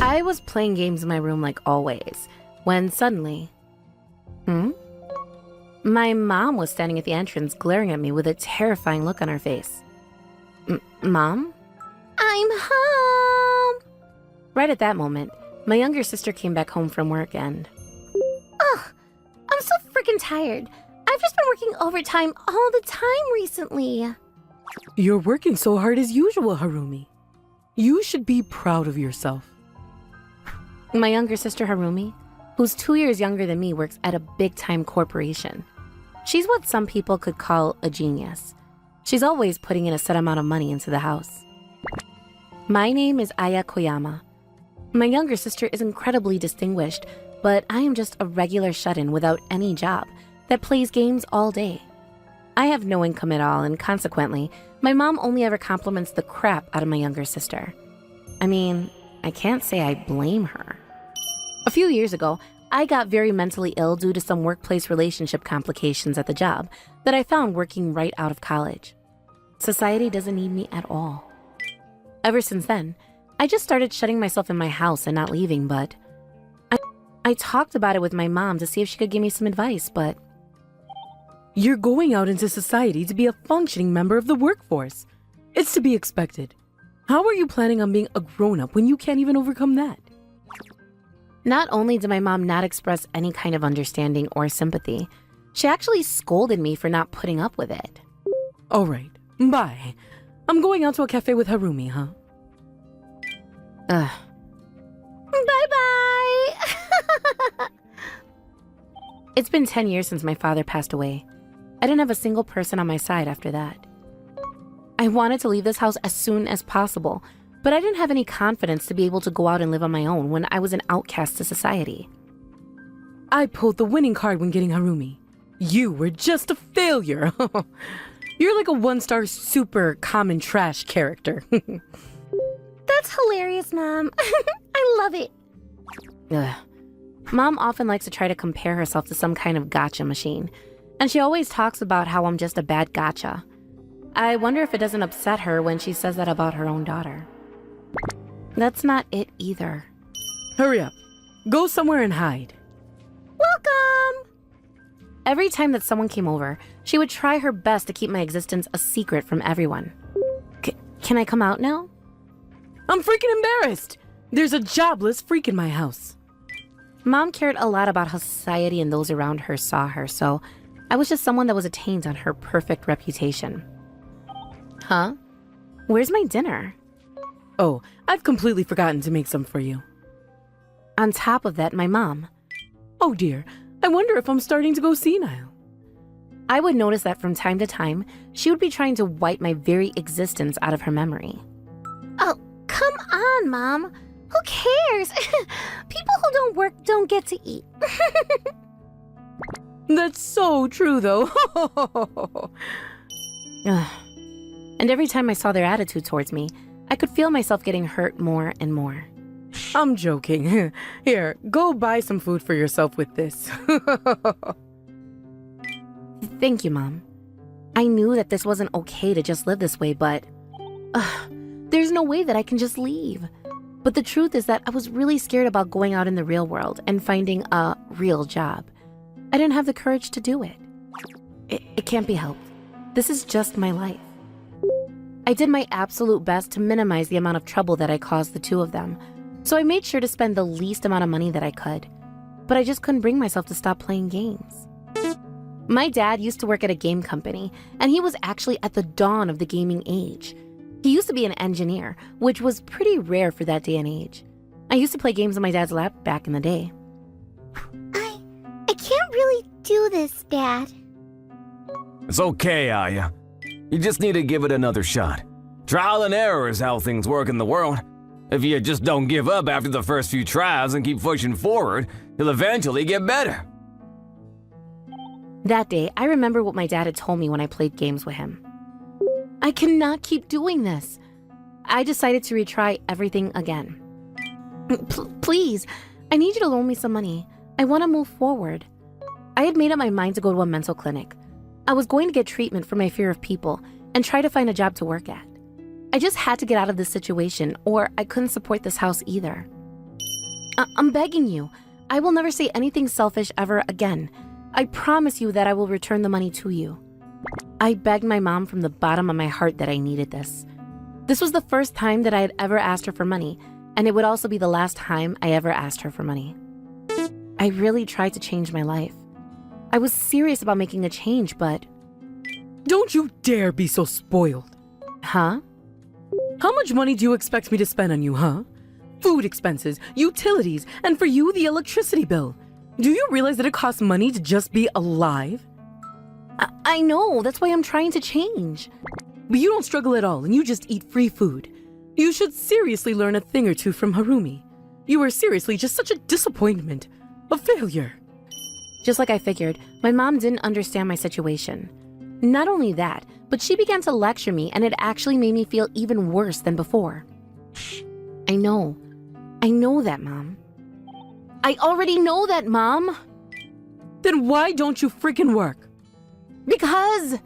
I was playing games in my room like always, when suddenly... My mom was standing at the entrance glaring at me with a terrifying look on her face. Mom? I'm home! Right at that moment, my younger sister came back home from work and... Ugh, I'm so freaking tired. I've just been working overtime all the time recently. You're working so hard as usual, Harumi. You should be proud of yourself. My younger sister Harumi, who's 2 years younger than me, works at a big-time corporation. She's what some people could call a genius. She's always putting in a set amount of money into the house. My name is Aya Koyama. My younger sister is incredibly distinguished, but I am just a regular shut-in without any job that plays games all day. I have no income at all, and consequently, my mom only ever compliments the crap out of my younger sister. I mean, I can't say I blame her. A few years ago, I got very mentally ill due to some workplace relationship complications at the job that I found working right out of college. Society doesn't need me at all. Ever since then, I just started shutting myself in my house and not leaving, but I talked about it with my mom to see if she could give me some advice, but... You're going out into society to be a functioning member of the workforce. It's to be expected. How are you planning on being a grown-up when you can't even overcome that? Not only did my mom not express any kind of understanding or sympathy, she actually scolded me for not putting up with it. All right, bye. I'm going out to a cafe with Harumi, huh? Bye-bye! It's been 10 years since my father passed away. I didn't have a single person on my side after that. I wanted to leave this house as soon as possible, but I didn't have any confidence to be able to go out and live on my own when I was an outcast to society. I pulled the winning card when getting Harumi. You were just a failure. You're like a one-star super common trash character. That's hilarious, Mom. I love it. Ugh. Mom often likes to try to compare herself to some kind of gotcha machine, and she always talks about how I'm just a bad gotcha. I wonder if it doesn't upset her when she says that about her own daughter. That's not it either. Hurry up. Go somewhere and hide. Welcome! Every time that someone came over, she would try her best to keep my existence a secret from everyone. Can I come out now? I'm freaking embarrassed! There's a jobless freak in my house. Mom cared a lot about how society and those around her saw her, so I was just someone that was a taint on her perfect reputation. Huh? Where's my dinner? Oh, I've completely forgotten to make some for you. On top of that, my mom. Oh dear, I wonder if I'm starting to go senile. I would notice that from time to time, she would be trying to wipe my very existence out of her memory. Oh, come on, Mom. Who cares? People who don't work don't get to eat. That's so true, though. And every time I saw their attitude towards me, I could feel myself getting hurt more and more. I'm joking. Here, go buy some food for yourself with this. Thank you, Mom. I knew that this wasn't okay to just live this way, but... there's no way that I can just leave. But the truth is that I was really scared about going out in the real world and finding a real job. I didn't have the courage to do it. It can't be helped. This is just my life. I did my absolute best to minimize the amount of trouble that I caused the two of them, so I made sure to spend the least amount of money that I could. But I just couldn't bring myself to stop playing games. My dad used to work at a game company, and he was actually at the dawn of the gaming age. He used to be an engineer, which was pretty rare for that day and age. I used to play games on my dad's lap back in the day. I can't really do this, Dad. It's okay, Aya. You just need to give it another shot. Trial and error is how things work in the world. If you just don't give up after the first few tries and keep pushing forward, you'll eventually get better. That day, I remember what my dad had told me when I played games with him. I cannot keep doing this. I decided to retry everything again. Please, I need you to loan me some money. I want to move forward. I had made up my mind to go to a mental clinic. I was going to get treatment for my fear of people and try to find a job to work at. I just had to get out of this situation, or I couldn't support this house either. I'm begging you. I will never say anything selfish ever again. I promise you that I will return the money to you. I begged my mom from the bottom of my heart that I needed this. This was the first time that I had ever asked her for money, and it would also be the last time I ever asked her for money. I really tried to change my life. I was serious about making a change, but... Don't you dare be so spoiled. Huh? How much money do you expect me to spend on you, huh? Food expenses, utilities, and for you, the electricity bill. Do you realize that it costs money to just be alive? I know, that's why I'm trying to change. But you don't struggle at all, and you just eat free food. You should seriously learn a thing or two from Harumi. You are seriously just such a disappointment. A failure. Just like I figured, my mom didn't understand my situation. Not only that, but she began to lecture me, and it actually made me feel even worse than before. I know that, Mom. I already know that, Mom. Then why don't you freaking work? Because...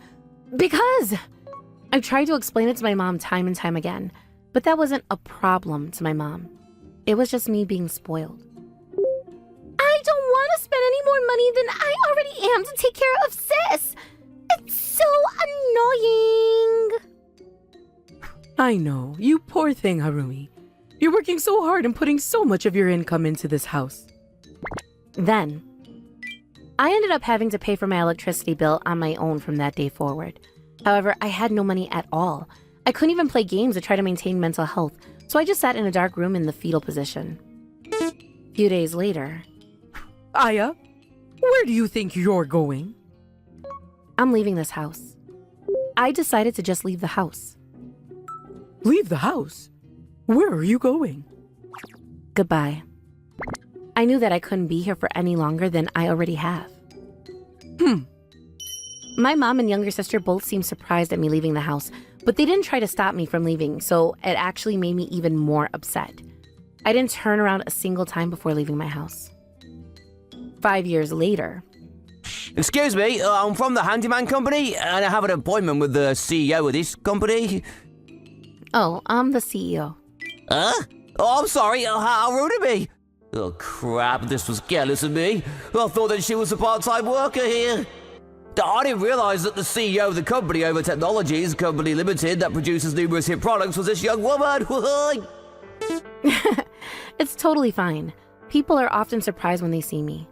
I've tried to explain it to my mom time and time again, but that wasn't a problem to my mom. It was just me being spoiled. I don't want to spend any more money than I already am to take care of Sis. It's so annoying. I know, you poor thing, Harumi. You're working so hard and putting so much of your income into this house. Then, I ended up having to pay for my electricity bill on my own from that day forward. However, I had no money at all. I couldn't even play games to try to maintain mental health, so I just sat in a dark room in the fetal position. A few days later... Aya, where do you think you're going? I'm leaving this house. I decided to just leave the house. Leave the house? Where are you going? Goodbye. I knew that I couldn't be here for any longer than I already have. My mom and younger sister both seemed surprised at me leaving the house, but they didn't try to stop me from leaving, so it actually made me even more upset. I didn't turn around a single time before leaving my house. 5 years later... Excuse me, I'm from the handyman company, and I have an appointment with the CEO of this company. Oh, I'm the CEO. Huh? Oh, I'm sorry, how rude of me. Oh, crap, this was careless of me. I thought that she was a part-time worker here. I didn't realize that the CEO of the company Over Technologies Company Limited that produces numerous hit products was this young woman. It's totally fine. People are often surprised when they see me.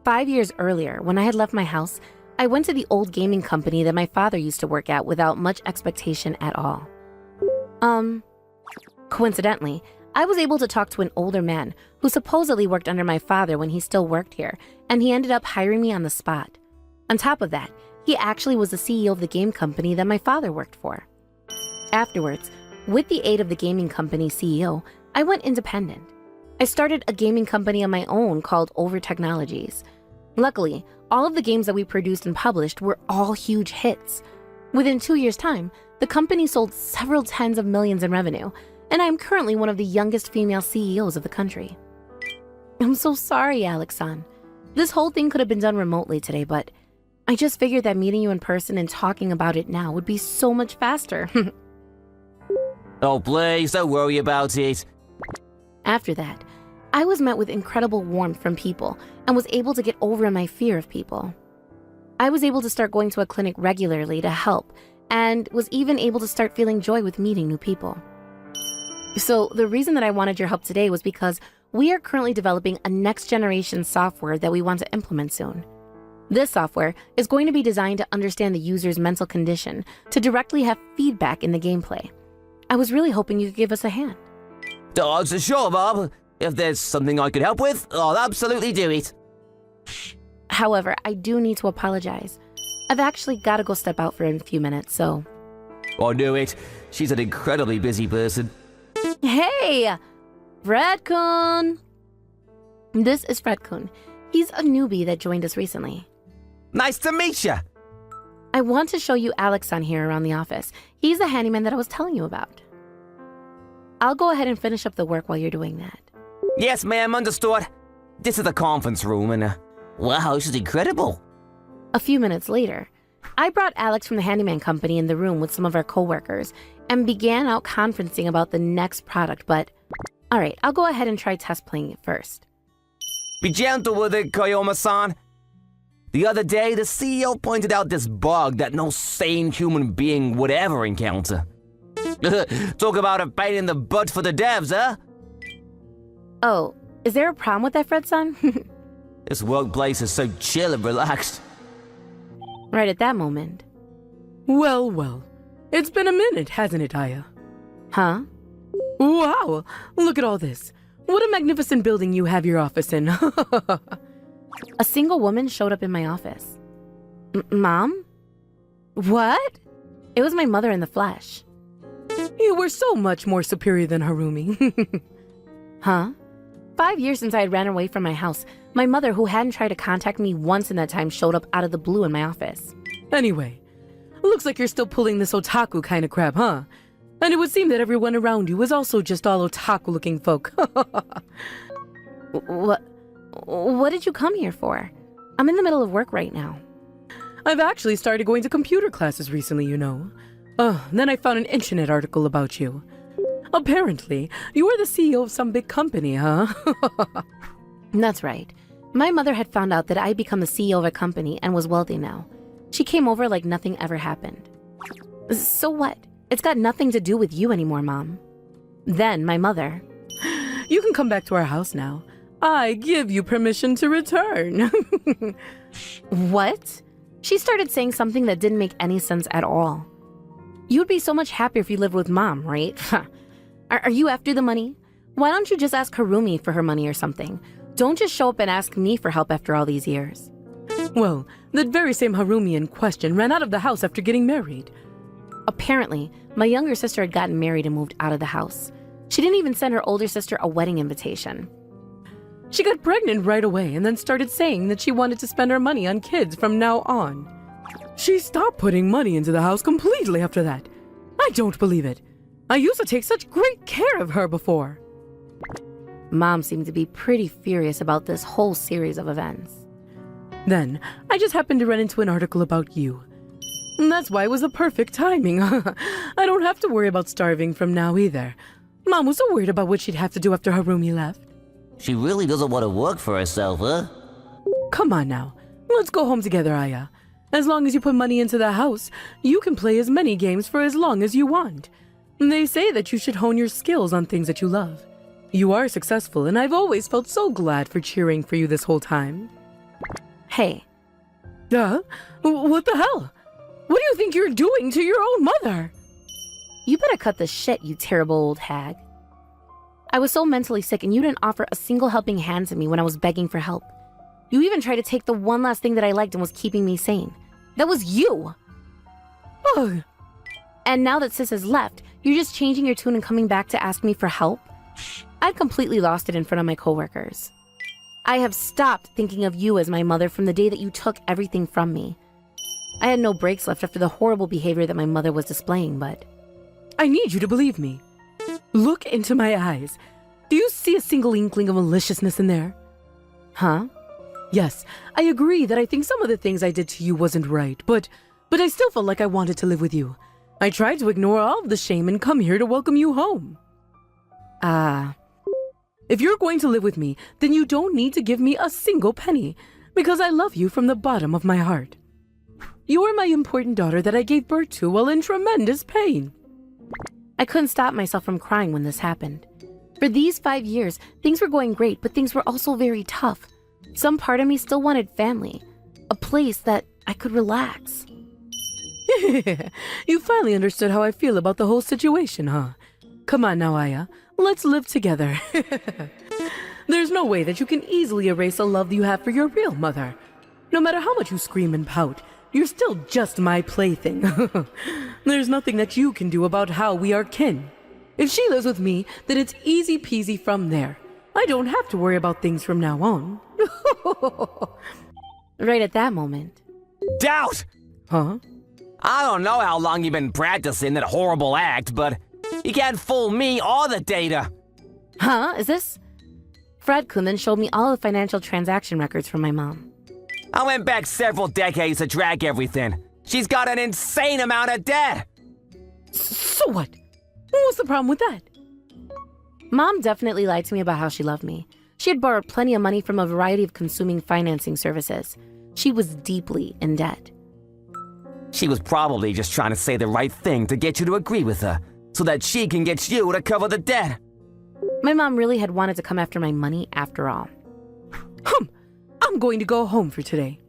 5 years earlier, when I had left my house, I went to the old gaming company that my father used to work at without much expectation at all. Coincidentally, I was able to talk to an older man who supposedly worked under my father when he still worked here, and he ended up hiring me on the spot. On top of that, he actually was the CEO of the game company that my father worked for. Afterwards, with the aid of the gaming company CEO, I went independent. I started a gaming company on my own called Over Technologies. Luckily, all of the games that we produced and published were all huge hits. Within 2 years' time, the company sold several tens of millions in revenue, and I am currently one of the youngest female CEOs of the country. I'm so sorry, Alex-san. This whole thing could have been done remotely today, but I just figured that meeting you in person and talking about it now would be so much faster. Oh, please, don't worry about it. After that, I was met with incredible warmth from people and was able to get over my fear of people. I was able to start going to a clinic regularly to help and was even able to start feeling joy with meeting new people. So the reason that I wanted your help today was because we are currently developing a next generation software that we want to implement soon. This software is going to be designed to understand the user's mental condition to directly have feedback in the gameplay. I was really hoping you could give us a hand. Sure, Bob. If there's something I could help with, I'll absolutely do it. However, I do need to apologize. I've actually got to go step out for a few minutes, so... I knew it. She's an incredibly busy person. Hey! Fred-kun! This is Fred-kun. He's a newbie that joined us recently. Nice to meet you. I want to show you Alex-san here around the office. He's the handyman that I was telling you about. I'll go ahead and finish up the work while you're doing that. Yes, ma'am, understood. This is the conference room, and wow, this is incredible. A few minutes later, I brought Alex from the handyman company in the room with some of our coworkers and began out conferencing about the next product, but Alright, I'll go ahead and try test playing it first. Be gentle with it, Koyoma-san. The other day, the CEO pointed out this bug that no sane human being would ever encounter. Talk about a pain in the butt for the devs, huh? Oh, is there a problem with that, Fred-san? This workplace is so chill and relaxed. Right at that moment. Well, well. It's been a minute, hasn't it, Aya? Huh? Wow! Look at all this. What a magnificent building you have your office in. A single woman showed up in my office. Mom? What? It was my mother in the flesh. You were so much more superior than Harumi. Huh? 5 years since I had ran away from my house, my mother, who hadn't tried to contact me once in that time, showed up out of the blue in my office. Anyway, looks like you're still pulling this otaku kind of crap, huh? And it would seem that everyone around you is also just all otaku-looking folk. What did you come here for? I'm in the middle of work right now. I've actually started going to computer classes recently, you know. Then I found an internet article about you. Apparently, you are the CEO of some big company, huh? That's right. My mother had found out that I had become the CEO of a company and was wealthy now. She came over like nothing ever happened. So what? It's got nothing to do with you anymore, Mom. Then my mother... You can come back to our house now. I give you permission to return. What? She started saying something that didn't make any sense at all. You'd be so much happier if you lived with Mom, right? Are you after the money? Why don't you just ask Harumi for her money or something? Don't just show up and ask me for help after all these years. Well, that very same Harumi in question ran out of the house after getting married. Apparently, my younger sister had gotten married and moved out of the house. She didn't even send her older sister a wedding invitation. She got pregnant right away and then started saying that she wanted to spend her money on kids from now on. She stopped putting money into the house completely after that. I don't believe it. I used to take such great care of her before. Mom seemed to be pretty furious about this whole series of events. Then, I just happened to run into an article about you. And that's why it was the perfect timing. I don't have to worry about starving from now either. Mom was so worried about what she'd have to do after Harumi left. She really doesn't want to work for herself, huh? Come on now. Let's go home together, Aya. As long as you put money into the house, you can play as many games for as long as you want. They say that you should hone your skills on things that you love. You are successful, and I've always felt so glad for cheering for you this whole time. Hey, What the hell? What do you think you're doing to your own mother? you better cut the shit, you terrible old hag. I was so mentally sick and you didn't offer a single helping hand to me when I was begging for help. You even tried to take the one last thing that I liked and was keeping me sane. That was you! Ugh. And now that Sis has left, you're just changing your tune and coming back to ask me for help? I'd completely lost it in front of my coworkers. I have stopped thinking of you as my mother from the day that you took everything from me. I had no breaks left after the horrible behavior that my mother was displaying, but... I need you to believe me. Look into my eyes. Do you see a single inkling of maliciousness in there? Huh? Yes, I agree that I think some of the things I did to you wasn't right, but I still felt like I wanted to live with you. I tried to ignore all of the shame and come here to welcome you home. If you're going to live with me, then you don't need to give me a single penny, because I love you from the bottom of my heart. You are my important daughter that I gave birth to while in tremendous pain. I couldn't stop myself from crying when this happened. For these 5 years, things were going great, but things were also very tough. Some part of me still wanted family, a place that I could relax. You finally understood how I feel about the whole situation, huh? Come on now, Aya. Let's live together. There's no way that you can easily erase the love you have for your real mother. No matter how much you scream and pout, you're still just my plaything. There's nothing that you can do about how we are kin. If she lives with me, then it's easy peasy from there. I don't have to worry about things from now on. Right at that moment. Doubt! Huh? I don't know how long you've been practicing that horrible act, but you can't fool me or the data. Huh? Is this? Fred-kun then showed me all the financial transaction records from my mom. I went back several decades to track everything. She's got an insane amount of debt. So what? What's the problem with that? Mom definitely lied to me about how she loved me. She had borrowed plenty of money from a variety of consuming financing services. She was deeply in debt. She was probably just trying to say the right thing to get you to agree with her, so that she can get you to cover the debt. My mom really had wanted to come after my money after all. I'm going to go home for today.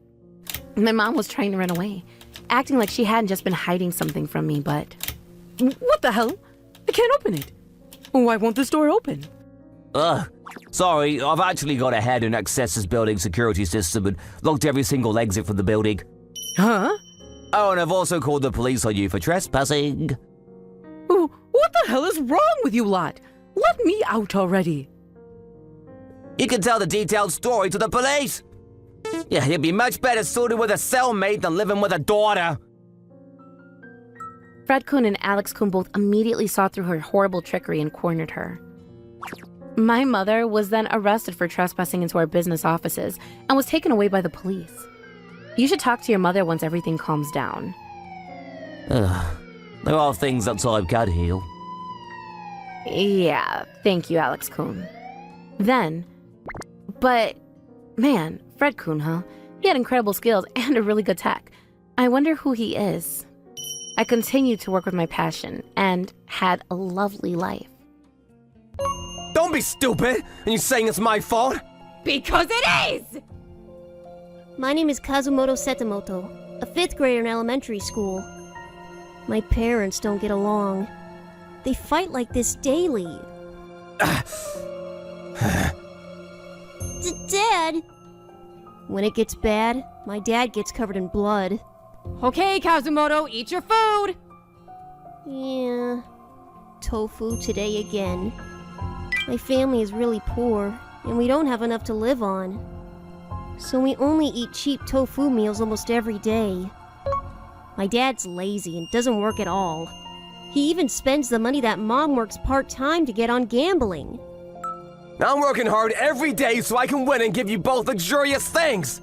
My mom was trying to run away, acting like she hadn't just been hiding something from me, but... What the hell? I can't open it. Why won't this door open? Ugh. Sorry, I've actually got ahead and accessed this building security system and locked every single exit from the building. Huh? Oh, and I've also called the police on you for trespassing. What the hell is wrong with you lot? Let me out already. You can tell the detailed story to the police. Yeah, you'd be much better suited with a cellmate than living with a daughter. Fred Kun and Alex Kun both immediately saw through her horrible trickery and cornered her. My mother was then arrested for trespassing into our business offices and was taken away by the police. You should talk to your mother once everything calms down. There are things that time can heal. Yeah, thank you, Alex Kun. But man, Fred Kun, huh? He had incredible skills and a really good tech. I wonder who he is. I continued to work with my passion and had a lovely life. Don't be stupid! And you saying it's my fault? Because it is! My name is Kazumoto Setamoto, a 5th grader in elementary school. My parents don't get along. They fight like this daily. Dad! When it gets bad, my dad gets covered in blood. Okay, Kazumoto, eat your food! Yeah. Tofu today again. My family is really poor, and we don't have enough to live on. So we only eat cheap tofu meals almost every day. My dad's lazy and doesn't work at all. He even spends the money that Mom works part-time to get on gambling. I'm working hard every day so I can win and give you both luxurious things!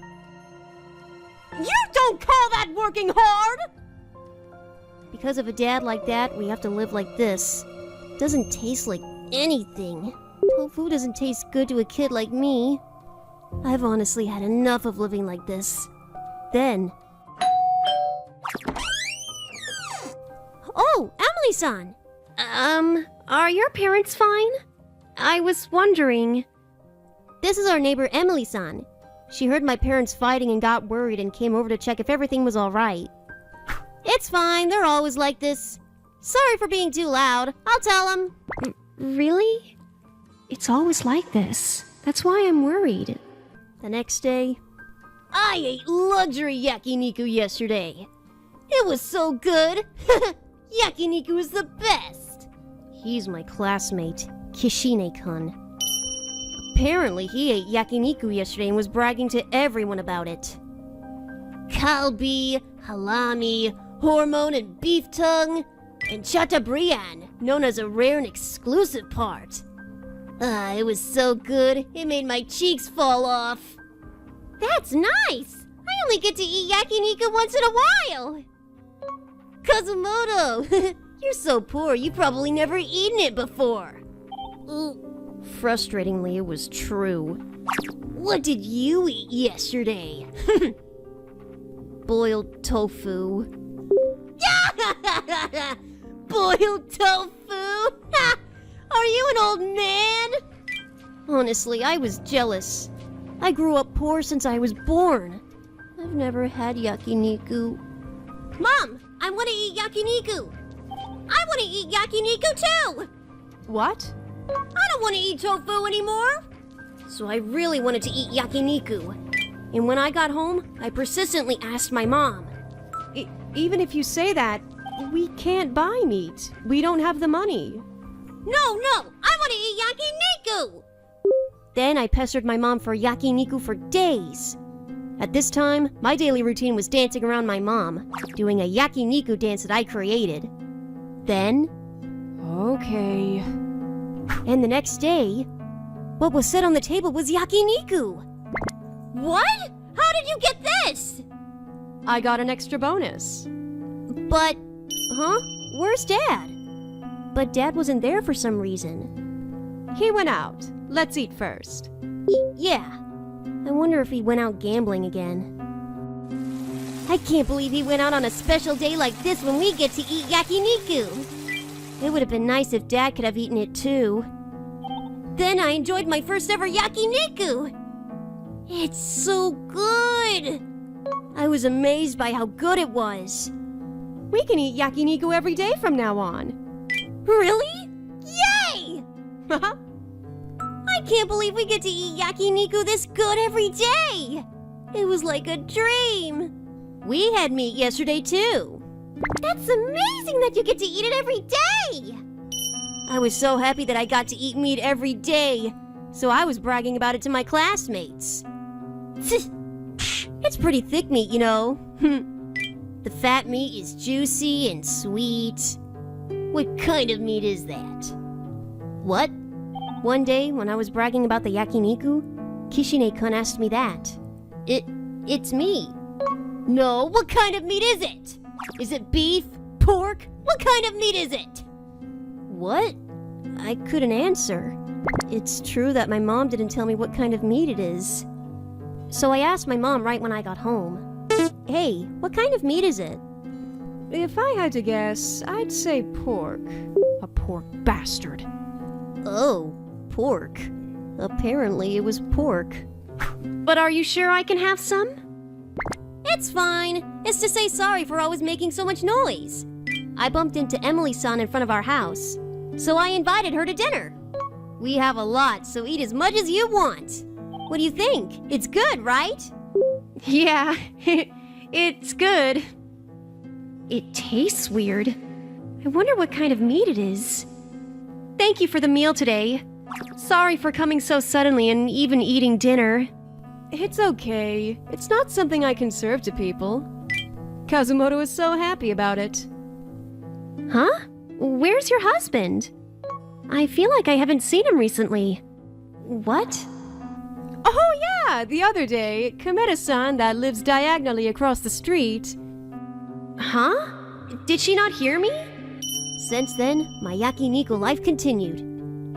You don't call that working hard! Because of a dad like that, we have to live like this. Doesn't taste like anything. Tofu doesn't taste good to a kid like me. I've honestly had enough of living like this. Then... Oh, Emily-san! Are your parents fine? I was wondering... This is our neighbor Emily-san. She heard my parents fighting and got worried and came over to check if everything was alright. It's fine, they're always like this. Sorry for being too loud. I'll tell them. Really? It's always like this. That's why I'm worried. The next day, I ate luxury yakiniku yesterday. It was so good. Yakiniku is the best. He's my classmate, Kishine-kun. Apparently, he ate yakiniku yesterday and was bragging to everyone about it. Kalbi, halami, hormone and beef tongue, and chatabrian, known as a rare and exclusive part. It was so good, it made my cheeks fall off. That's nice! I only get to eat yakiniku once in a while! Kazumoto, you're so poor, you've probably never eaten it before. Frustratingly, it was true. What did you eat yesterday? Boiled tofu. Boiled tofu? Are you an old man? Honestly, I was jealous. I grew up poor since I was born. I've never had yakiniku. Mom, I want to eat yakiniku. I want to eat yakiniku too. What? I don't want to eat tofu anymore. So I really wanted to eat yakiniku. And when I got home, I persistently asked my mom. Even if you say that, we can't buy meat. We don't have the money. No, I want to eat yakiniku! Then I pestered my mom for yakiniku for days. At this time, my daily routine was dancing around my mom, doing a yakiniku dance that I created. Then... Okay. And the next day, what was set on the table was yakiniku! What? How did you get this? I got an extra bonus. But... Huh? Where's Dad? But Dad wasn't there for some reason. He went out. Let's eat first. Yeah. I wonder if he went out gambling again. I can't believe he went out on a special day like this when we get to eat yakiniku. It would have been nice if Dad could have eaten it too. Then I enjoyed my first ever yakiniku. It's so good. I was amazed by how good it was. We can eat yakiniku every day from now on. Really? Yay! I can't believe we get to eat yakiniku this good every day. It was like a dream. We had meat yesterday too. That's amazing that you get to eat it every day. I was so happy that I got to eat meat every day, so I was bragging about it to my classmates. It's pretty thick meat, you know. The fat meat is juicy and sweet. What kind of meat is that? What? One day, when I was bragging about the yakiniku, Kishine-kun asked me that. It's me. No, what kind of meat is it? Is it beef? Pork? What kind of meat is it? What? I couldn't answer. It's true that my mom didn't tell me what kind of meat it is. So I asked my mom right when I got home. Hey, what kind of meat is it? If I had to guess, I'd say pork. A pork bastard. Oh, pork. Apparently it was pork. But are you sure I can have some? It's fine. It's to say sorry for always making so much noise. I bumped into Emily-san in front of our house, so I invited her to dinner. We have a lot, so eat as much as you want. What do you think? It's good, right? Yeah, it's good. It tastes weird. I wonder what kind of meat it is. Thank you for the meal today. Sorry for coming so suddenly and even eating dinner. It's okay. It's not something I can serve to people. Kazumoto is so happy about it. Huh? Where's your husband? I feel like I haven't seen him recently. What? Oh yeah, the other day, Kameda-san that lives diagonally across the street. Huh? Did she not hear me? Since then, my yakiniku life continued.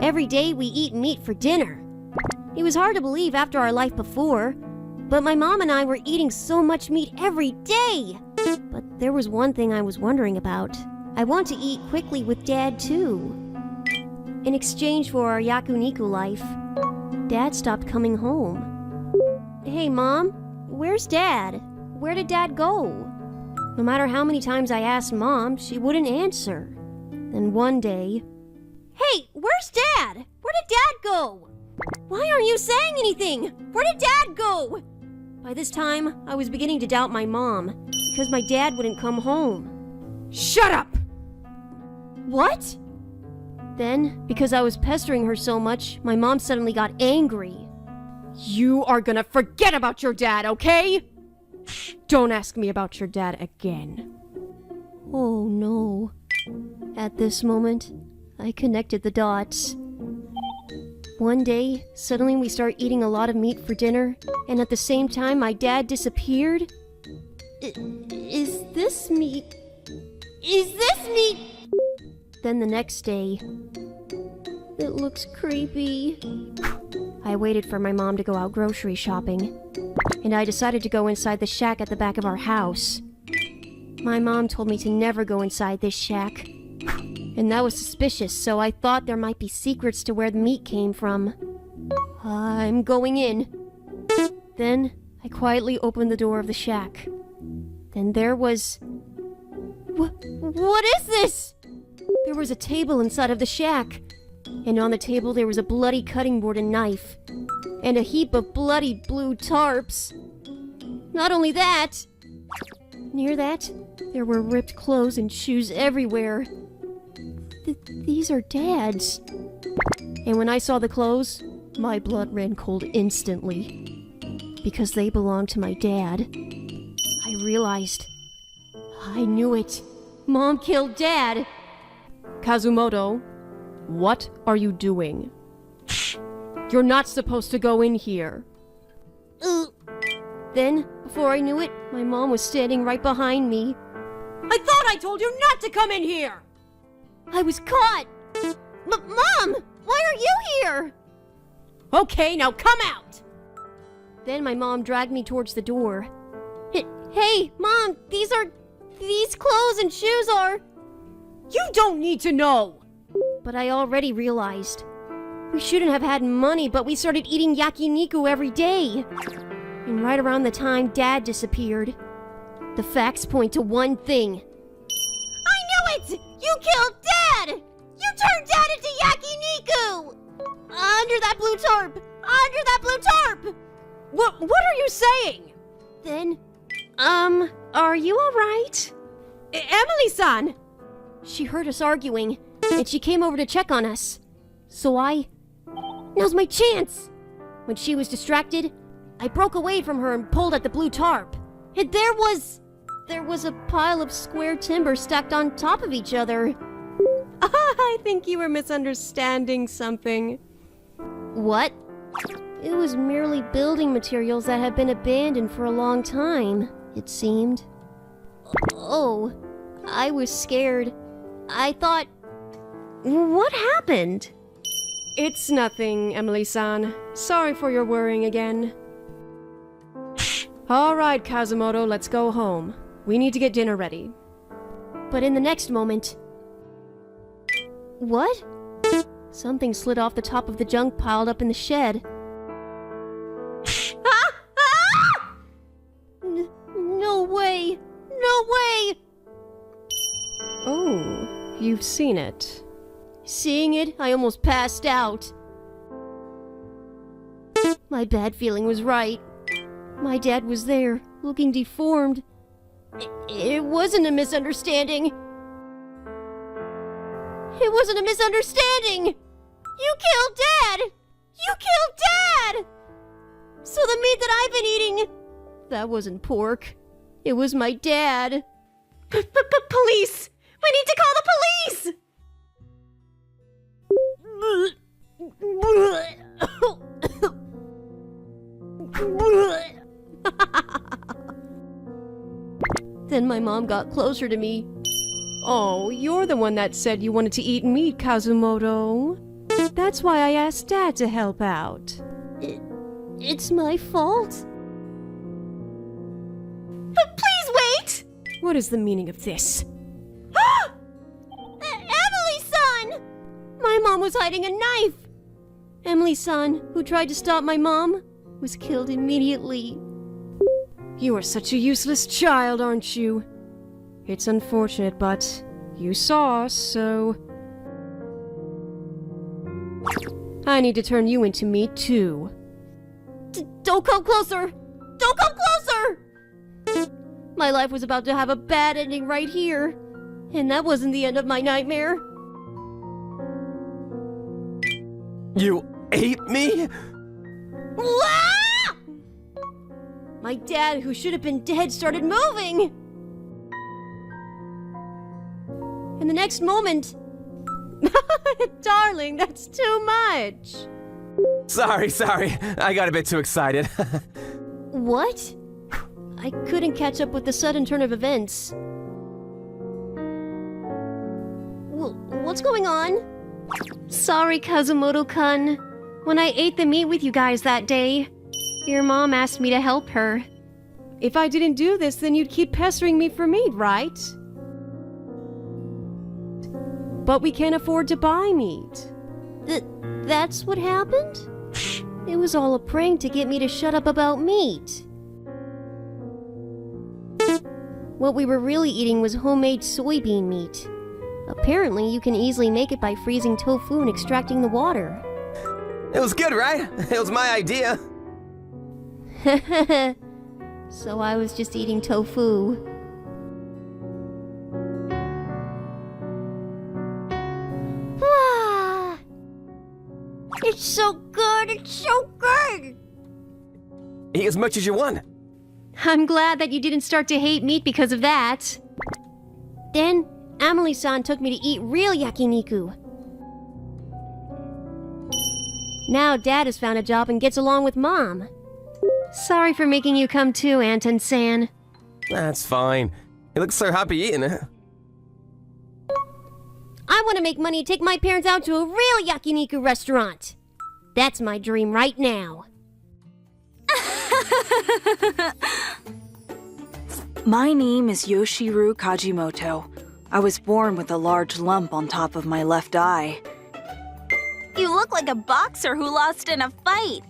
Every day we eat meat for dinner. It was hard to believe after our life before, but my mom and I were eating so much meat every day. But there was one thing I was wondering about. I want to eat quickly with Dad too. In exchange for our yakiniku life, Dad stopped coming home. Hey Mom, where's Dad? Where did Dad go? No matter how many times I asked Mom, she wouldn't answer. Then one day... Hey, where's Dad? Where did Dad go? Why aren't you saying anything? Where did Dad go? By this time, I was beginning to doubt my mom, because my dad wouldn't come home. Shut up! What? Then, because I was pestering her so much, my mom suddenly got angry. You are gonna forget about your dad, okay? Don't ask me about your dad again. Oh no. At this moment, I connected the dots. One day, suddenly we start eating a lot of meat for dinner, and at the same time my dad disappeared. Is this meat? Is this meat? Then the next day... It looks creepy. I waited for my mom to go out grocery shopping, and I decided to go inside the shack at the back of our house. My mom told me to never go inside this shack, and that was suspicious, so I thought there might be secrets to where the meat came from. I'm going in. Then, I quietly opened the door of the shack. Then there was... What is this? There was a table inside of the shack, and on the table there was a bloody cutting board and knife, and a heap of bloody blue tarps. Not only that, near that, there were ripped clothes and shoes everywhere. These are Dad's. And when I saw the clothes, my blood ran cold instantly. Because they belonged to my dad. I realized. I knew it. Mom killed Dad. Kazumoto, what are you doing? You're not supposed to go in here. Then, before I knew it, my mom was standing right behind me. I thought I told you not to come in here! I was caught! Mom! Why are you here? Okay, now come out! Then my mom dragged me towards the door. Hey, Mom, these clothes and shoes are... You don't need to know! But I already realized. We shouldn't have had money, but we started eating yakiniku every day. And right around the time Dad disappeared, the facts point to one thing. I knew it! You killed Dad! You turned Dad into yakiniku! Under that blue tarp! Under that blue tarp! What are you saying? Then, Are you alright? Emily-san! she heard us arguing, and she came over to check on us. So now's my chance! When she was distracted, I broke away from her and pulled at the blue tarp. And there was a pile of square timber stacked on top of each other. I think you were misunderstanding something. What? It was merely building materials that had been abandoned for a long time, it seemed. Oh, I was scared. I thought... What happened? It's nothing, Emily-san. Sorry for your worrying again. Alright, Kazumoto, let's go home. We need to get dinner ready. But in the next moment... What? Something slid off the top of the junk piled up in the shed. No way! No way! Oh, you've seen it. Seeing it, I almost passed out. My bad feeling was right. My dad was there, looking deformed. It wasn't a misunderstanding. It wasn't a misunderstanding! You killed Dad! You killed Dad! So the meat that I've been eating... That wasn't pork. It was my dad. Police! We need to call the police! Then my mom got closer to me. Oh, you're the one that said you wanted to eat meat, Kazumoto. That's why I asked Dad to help out. It's my fault? Please wait! What is the meaning of this? Emily-san! My mom was hiding a knife! Emily-san, who tried to stop my mom, was killed immediately. You are such a useless child, aren't you? It's unfortunate, but you saw, so... I need to turn you into meat, too. Don't come closer! Don't come closer! My life was about to have a bad ending right here. And that wasn't the end of my nightmare. You ate me? Wah! My dad, who should have been dead, started moving! In the next moment... Darling, that's too much! Sorry. I got a bit too excited. What? I couldn't catch up with the sudden turn of events. What's going on? Sorry, Kazumoto-kun. When I ate the meat with you guys that day, your mom asked me to help her. If I didn't do this, then you'd keep pestering me for meat, right? But we can't afford to buy meat. That's what happened? It was all a prank to get me to shut up about meat. What we were really eating was homemade soybean meat. Apparently, you can easily make it by freezing tofu and extracting the water. It was good, right? It was my idea. So I was just eating tofu. It's so good! It's so good! Eat as much as you want. I'm glad that you didn't start to hate meat because of that. Then, Emily-san took me to eat real yakiniku. Now Dad has found a job and gets along with Mom. Sorry for making you come too, Anton-san. That's fine. You look so happy eating it. I I want to make money to take my parents out to a real yakiniku restaurant. That's my dream right now. My name is Yoshiru Kajimoto. I was born with a large lump on top of my left eye. You look like a boxer who lost in a fight.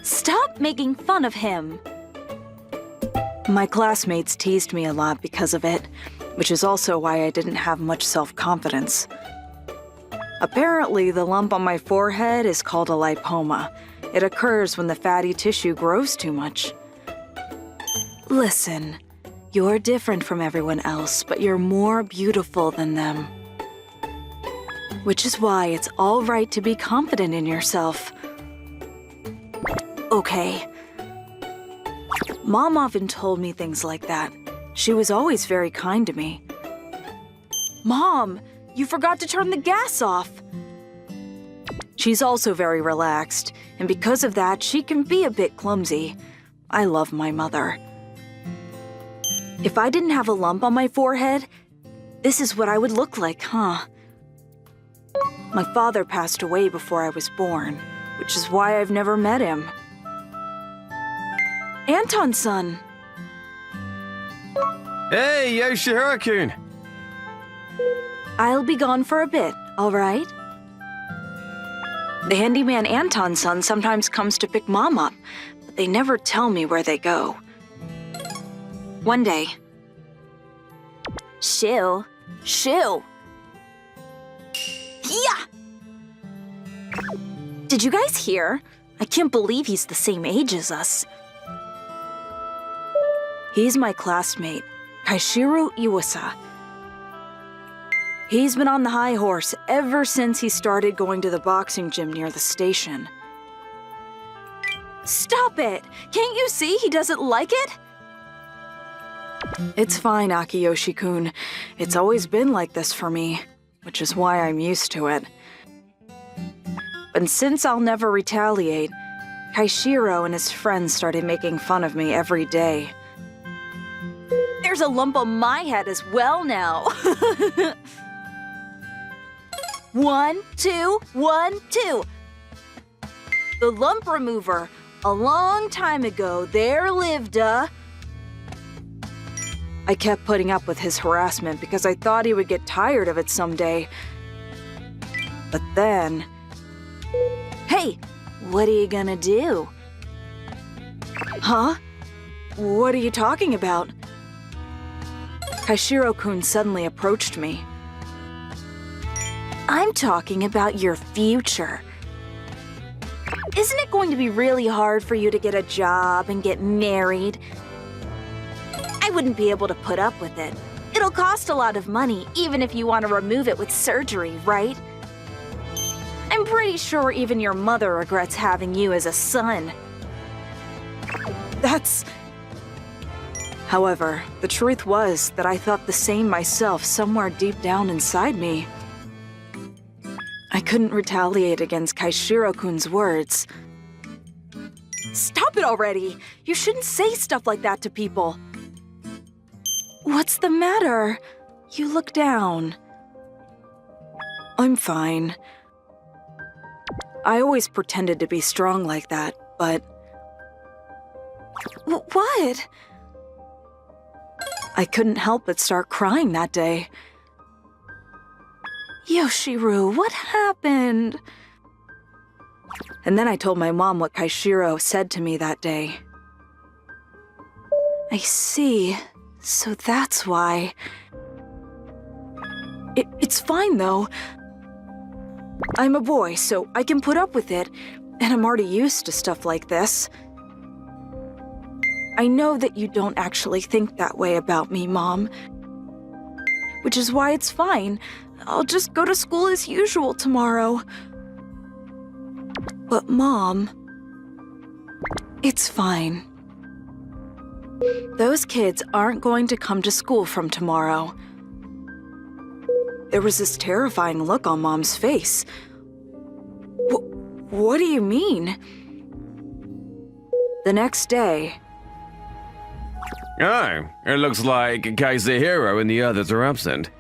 Stop making fun of him! My classmates teased me a lot because of it, which is also why I didn't have much self-confidence. Apparently, the lump on my forehead is called a lipoma. It occurs when the fatty tissue grows too much. Listen, you're different from everyone else, but you're more beautiful than them. Which is why it's all right to be confident in yourself. Okay. Mom often told me things like that. She was always very kind to me. Mom, you forgot to turn the gas off. She's also very relaxed, and because of that, she can be a bit clumsy. I love my mother. If I didn't have a lump on my forehead, this is what I would look like, huh? My father passed away before I was born, which is why I've never met him. Anton-san! Hey, Yoshihiro-kun! I'll be gone for a bit, all right? The handyman Anton-san sometimes comes to pick Mom up, but they never tell me where they go. One day. Shill. Shill! Yeah! Did you guys hear? I can't believe he's the same age as us. He's my classmate, Kaishiro Iwasa. He's been on the high horse ever since he started going to the boxing gym near the station. Stop it! Can't you see he doesn't like it? It's fine, Akiyoshi-kun. It's always been like this for me, which is why I'm used to it. But since I'll never retaliate, Kaishiro and his friends started making fun of me every day. There's a lump on my head as well now. 1, 2, 1, 2. The lump remover. A long time ago, there lived a... I kept putting up with his harassment because I thought he would get tired of it someday. But then... Hey, what are you gonna do? Huh? What are you talking about? Kaishiro-kun suddenly approached me. I'm talking about your future. Isn't it going to be really hard for you to get a job and get married? I wouldn't be able to put up with it. It'll cost a lot of money, even if you want to remove it with surgery, right? I'm pretty sure even your mother regrets having you as a son. That's... However, the truth was that I thought the same myself somewhere deep down inside me. I couldn't retaliate against Kaishiro-kun's words. Stop it already! You shouldn't say stuff like that to people. What's the matter? You look down. I'm fine. I always pretended to be strong like that, but... What? I couldn't help but start crying that day. Yoshiru, what happened? And then I told my mom what Kaishiro said to me that day. I see. So that's why. It's fine, though. I'm a boy, so I can put up with it, and I'm already used to stuff like this. I know that you don't actually think that way about me, Mom. Which is why it's fine. I'll just go to school as usual tomorrow. But Mom... It's fine. Those kids aren't going to come to school from tomorrow. There was this terrifying look on Mom's face. What do you mean? The next day... Oh, it looks like Kazuhiro and the others are absent.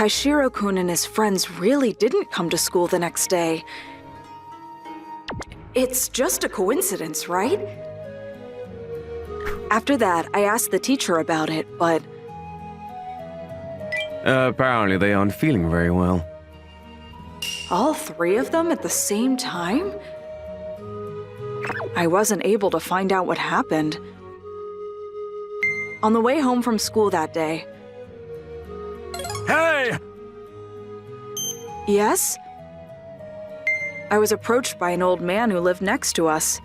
Kaishiro-kun and his friends really didn't come to school the next day. It's just a coincidence, right? After that, I asked the teacher about it, but Apparently they aren't feeling very well. all three of them at the same time? I wasn't able to find out what happened. On the way home from school that day. Hey! Yes? I was approached by an old man who lived next to us.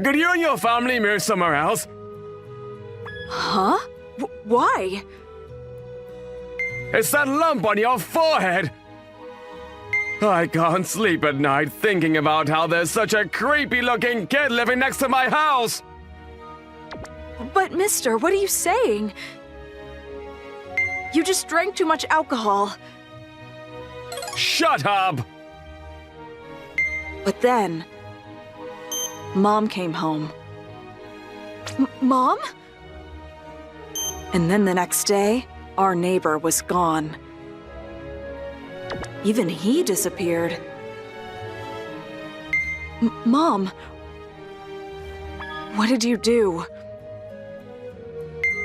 Could you and your family move somewhere else? Huh? Why? It's that lump on your forehead! I can't sleep at night thinking about how there's such a creepy-looking kid living next to my house! But mister, what are you saying? You just drank too much alcohol. Shut up! But then, Mom came home. Mom? And then the next day, our neighbor was gone. Even he disappeared. Mom, what did you do?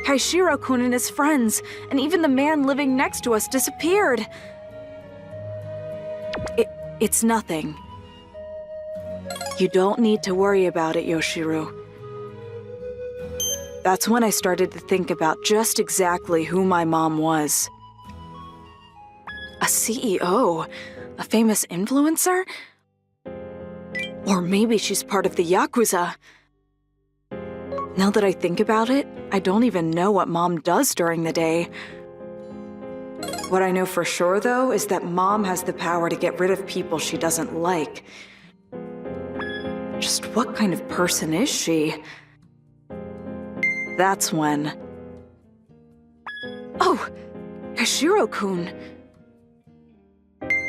Kaishiro-kun and his friends, and even the man living next to us disappeared. It's nothing. You don't need to worry about it, Yoshiru. That's when I started to think about just exactly who my mom was. A CEO? A famous influencer? Or maybe she's part of the Yakuza. Now that I think about it, I don't even know what Mom does during the day. What I know for sure, though, is that Mom has the power to get rid of people she doesn't like. Just what kind of person is she? That's when... Oh! Kaishiro-kun!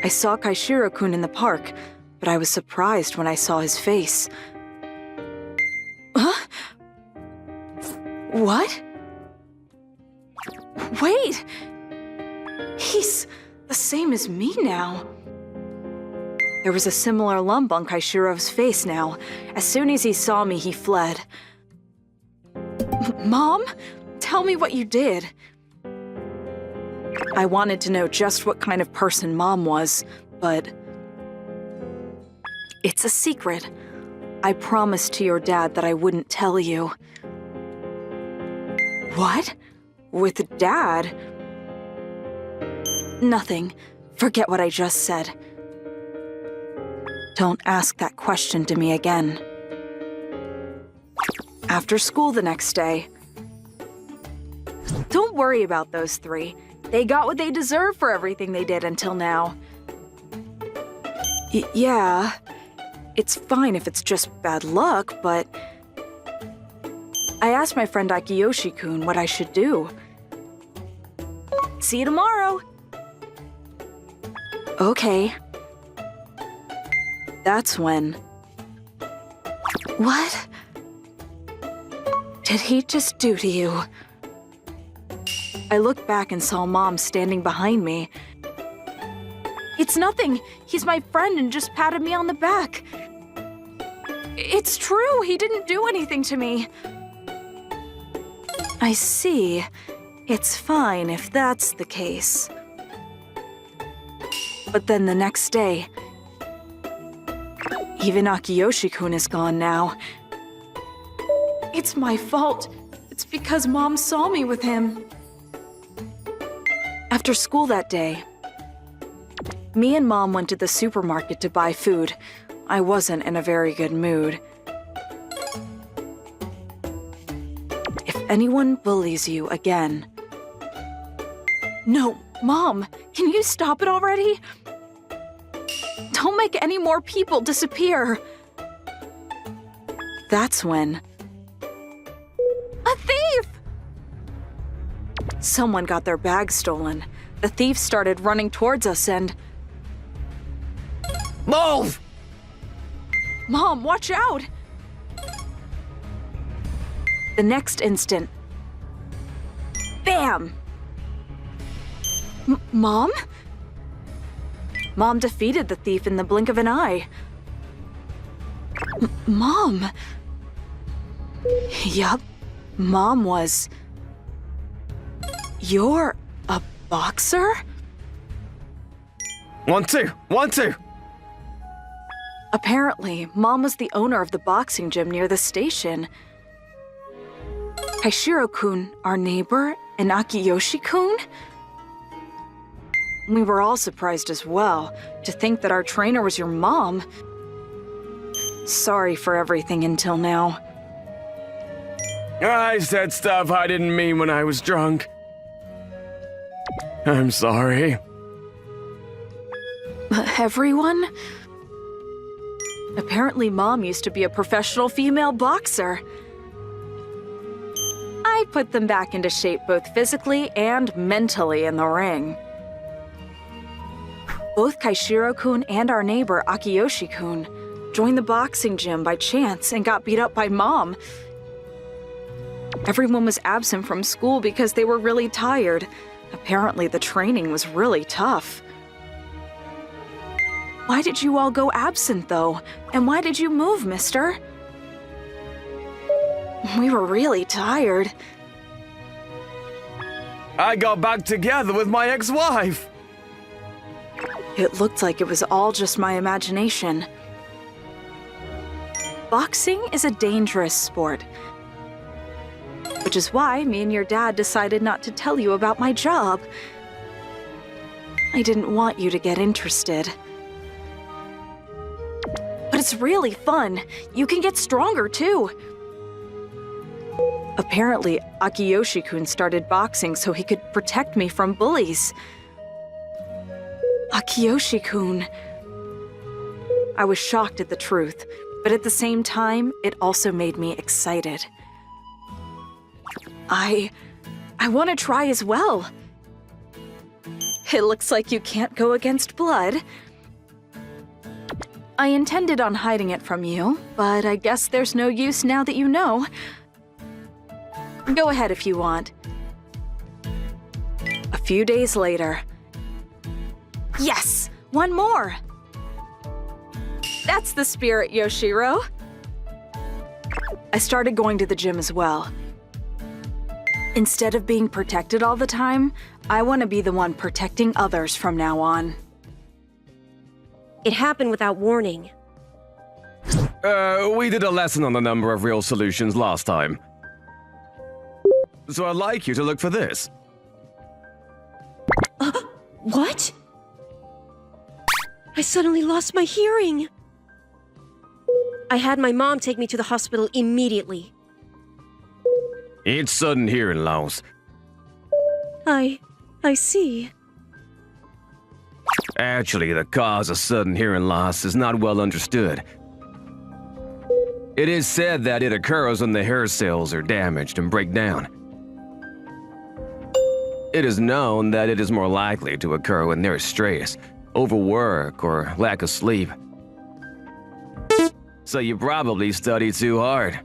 I saw Kaishiro-kun in the park, but I was surprised when I saw his face. Huh? What? Wait! He's the same as me now. There was a similar lump on Kaishiro's face now. As soon as he saw me, he fled. Mom? Tell me what you did. I wanted to know just what kind of person Mom was, but... It's a secret. I promised to your dad that I wouldn't tell you. What? With Dad? Nothing. Forget what I just said. Don't ask that question to me again. After school the next day. Don't worry about those three. They got what they deserve for everything they did until now. Yeah, it's fine if it's just bad luck, but... I asked my friend Akiyoshi-kun what I should do. See you tomorrow! Okay. That's when... What did he just do to you? I looked back and saw Mom standing behind me. It's nothing. He's my friend and just patted me on the back. It's true. He didn't do anything to me. I see. It's fine if that's the case. But then the next day, even Akiyoshi-kun is gone now. It's my fault. It's because Mom saw me with him. After school that day, me and Mom went to the supermarket to buy food. I wasn't in a very good mood. If anyone bullies you again... No, Mom, can you stop it already? Don't make any more people disappear. That's when... A thief! Someone got their bag stolen. The thief started running towards us and... Move! Mom, watch out! The next instant... Bam! Mom? Mom defeated the thief in the blink of an eye. Mom? Yup, Mom was... You're a boxer? 1, 2, 1, 2. Apparently, Mom was the owner of the boxing gym near the station. Kaishiro-kun, our neighbor, and Akiyoshi-kun? We were all surprised as well, to think that our trainer was your mom. Sorry for everything until now. I said stuff I didn't mean when I was drunk. I'm sorry. Everyone? Apparently, Mom used to be a professional female boxer. I put them back into shape both physically and mentally in the ring. Both Kaishiro-kun and our neighbor Akiyoshi-kun joined the boxing gym by chance and got beat up by Mom. Everyone was absent from school because they were really tired. Apparently, the training was really tough. Why did you all go absent, though? And why did you move, mister? We were really tired. I got back together with my ex-wife. It looked like it was all just my imagination. Boxing is a dangerous sport. Which is why me and your dad decided not to tell you about my job. I didn't want you to get interested. But it's really fun. You can get stronger, too. Apparently, Akiyoshi-kun started boxing so he could protect me from bullies. Akiyoshi-kun. I was shocked at the truth, but at the same time, it also made me excited. I want to try as well. It looks like you can't go against blood. I intended on hiding it from you, but I guess there's no use now that you know. Go ahead if you want. A few days later. Yes! One more! That's the spirit, Yoshiro. I started going to the gym as well. Instead of being protected all the time, I want to be the one protecting others from now on. It happened without warning. We did a lesson on the number of real solutions last time. So I'd like you to look for this. What? I suddenly lost my hearing. I had my mom take me to the hospital immediately. It's sudden hearing loss. I see. Actually, the cause of sudden hearing loss is not well understood. It is said that it occurs when the hair cells are damaged and break down. It is known that it is more likely to occur when there is stress, overwork, or lack of sleep. So you probably study too hard.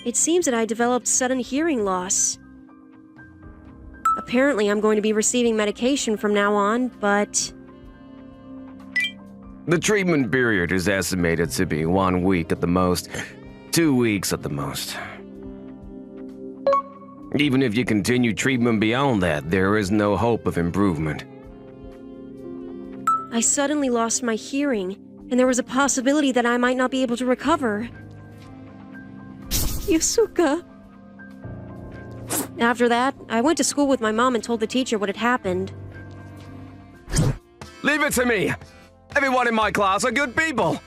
It seems that I developed sudden hearing loss. Apparently, I'm going to be receiving medication from now on, but... The treatment period is estimated to be 1 week at the most, 2 weeks at the most. Even if you continue treatment beyond that, there is no hope of improvement. I suddenly lost my hearing, and there was a possibility that I might not be able to recover. Yusuka. After that, I went to school with my mom and told the teacher what had happened. Leave it to me! Everyone in my class are good people!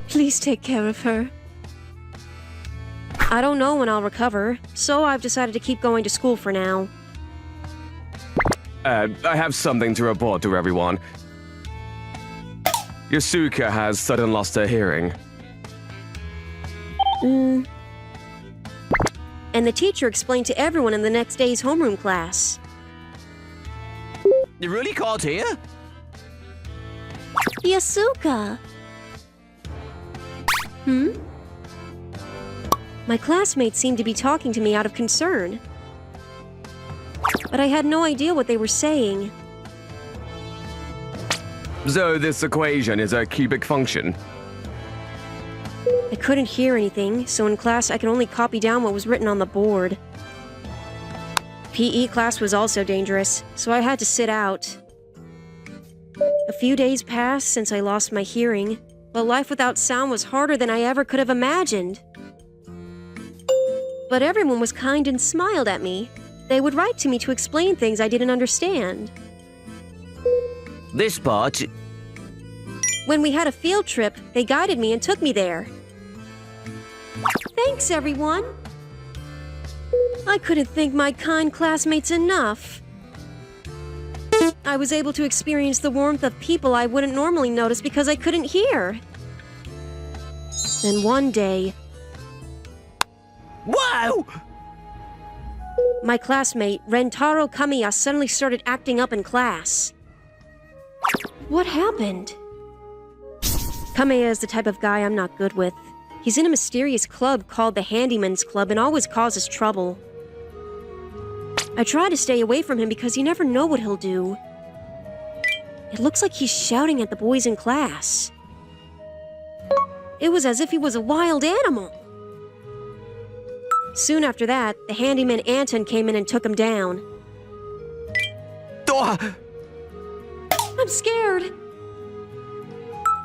Please take care of her. I don't know when I'll recover, so I've decided to keep going to school for now. I have something to report to everyone. Yasuka has suddenly lost her hearing. And the teacher explained to everyone in the next day's homeroom class. You really can't hear? Yasuka! My classmates seemed to be talking to me out of concern. but I had no idea what they were saying. So this equation is a cubic function. I couldn't hear anything, so in class I could only copy down what was written on the board. PE class was also dangerous, so I had to sit out. A few days passed since I lost my hearing, but life without sound was harder than I ever could have imagined. But everyone was kind and smiled at me. They would write to me to explain things I didn't understand. This part. When we had a field trip, they guided me and took me there. Thanks, everyone! I couldn't thank my kind classmates enough. I was able to experience the warmth of people I wouldn't normally notice because I couldn't hear. Then one day, Wow! my classmate, Rentaro Kamiya, suddenly started acting up in class. What happened? Kamiya is the type of guy I'm not good with. He's in a mysterious club called the Handyman's Club and always causes trouble. I try to stay away from him because you never know what he'll do. It looks like he's shouting at the boys in class. It was as if he was a wild animal. Soon after that, the handyman Anton came in and took him down. I'm scared.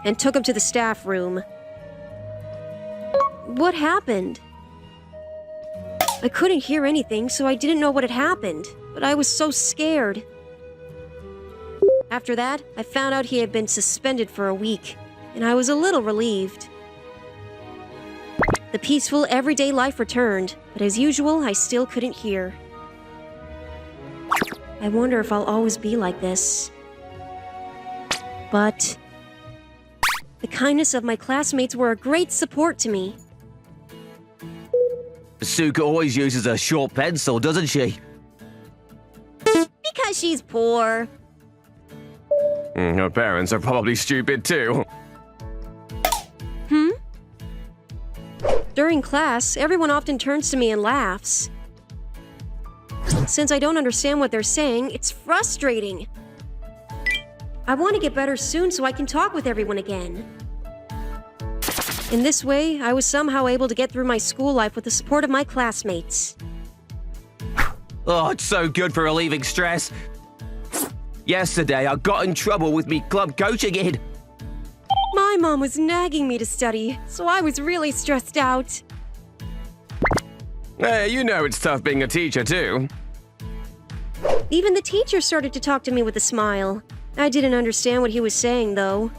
And took him to the staff room. What happened? I couldn't hear anything, so I didn't know what had happened, but I was so scared. After that, I found out he had been suspended for a week, and I was a little relieved. The peaceful, everyday life returned, but as usual, I still couldn't hear. I wonder if I'll always be like this. But the kindness of my classmates were a great support to me. Suka always uses a short pencil, doesn't she? Because she's poor. Her parents are probably stupid too. During class, everyone often turns to me and laughs. Since I don't understand what they're saying, it's frustrating. I want to get better soon so I can talk with everyone again. In this way, I was somehow able to get through my school life with the support of my classmates. Oh, it's so good for relieving stress. Yesterday, I got in trouble with me club coach again. My mom was nagging me to study, so I was really stressed out. Hey, you know it's tough being a teacher too. Even the teacher started to talk to me with a smile. I didn't understand what he was saying, though.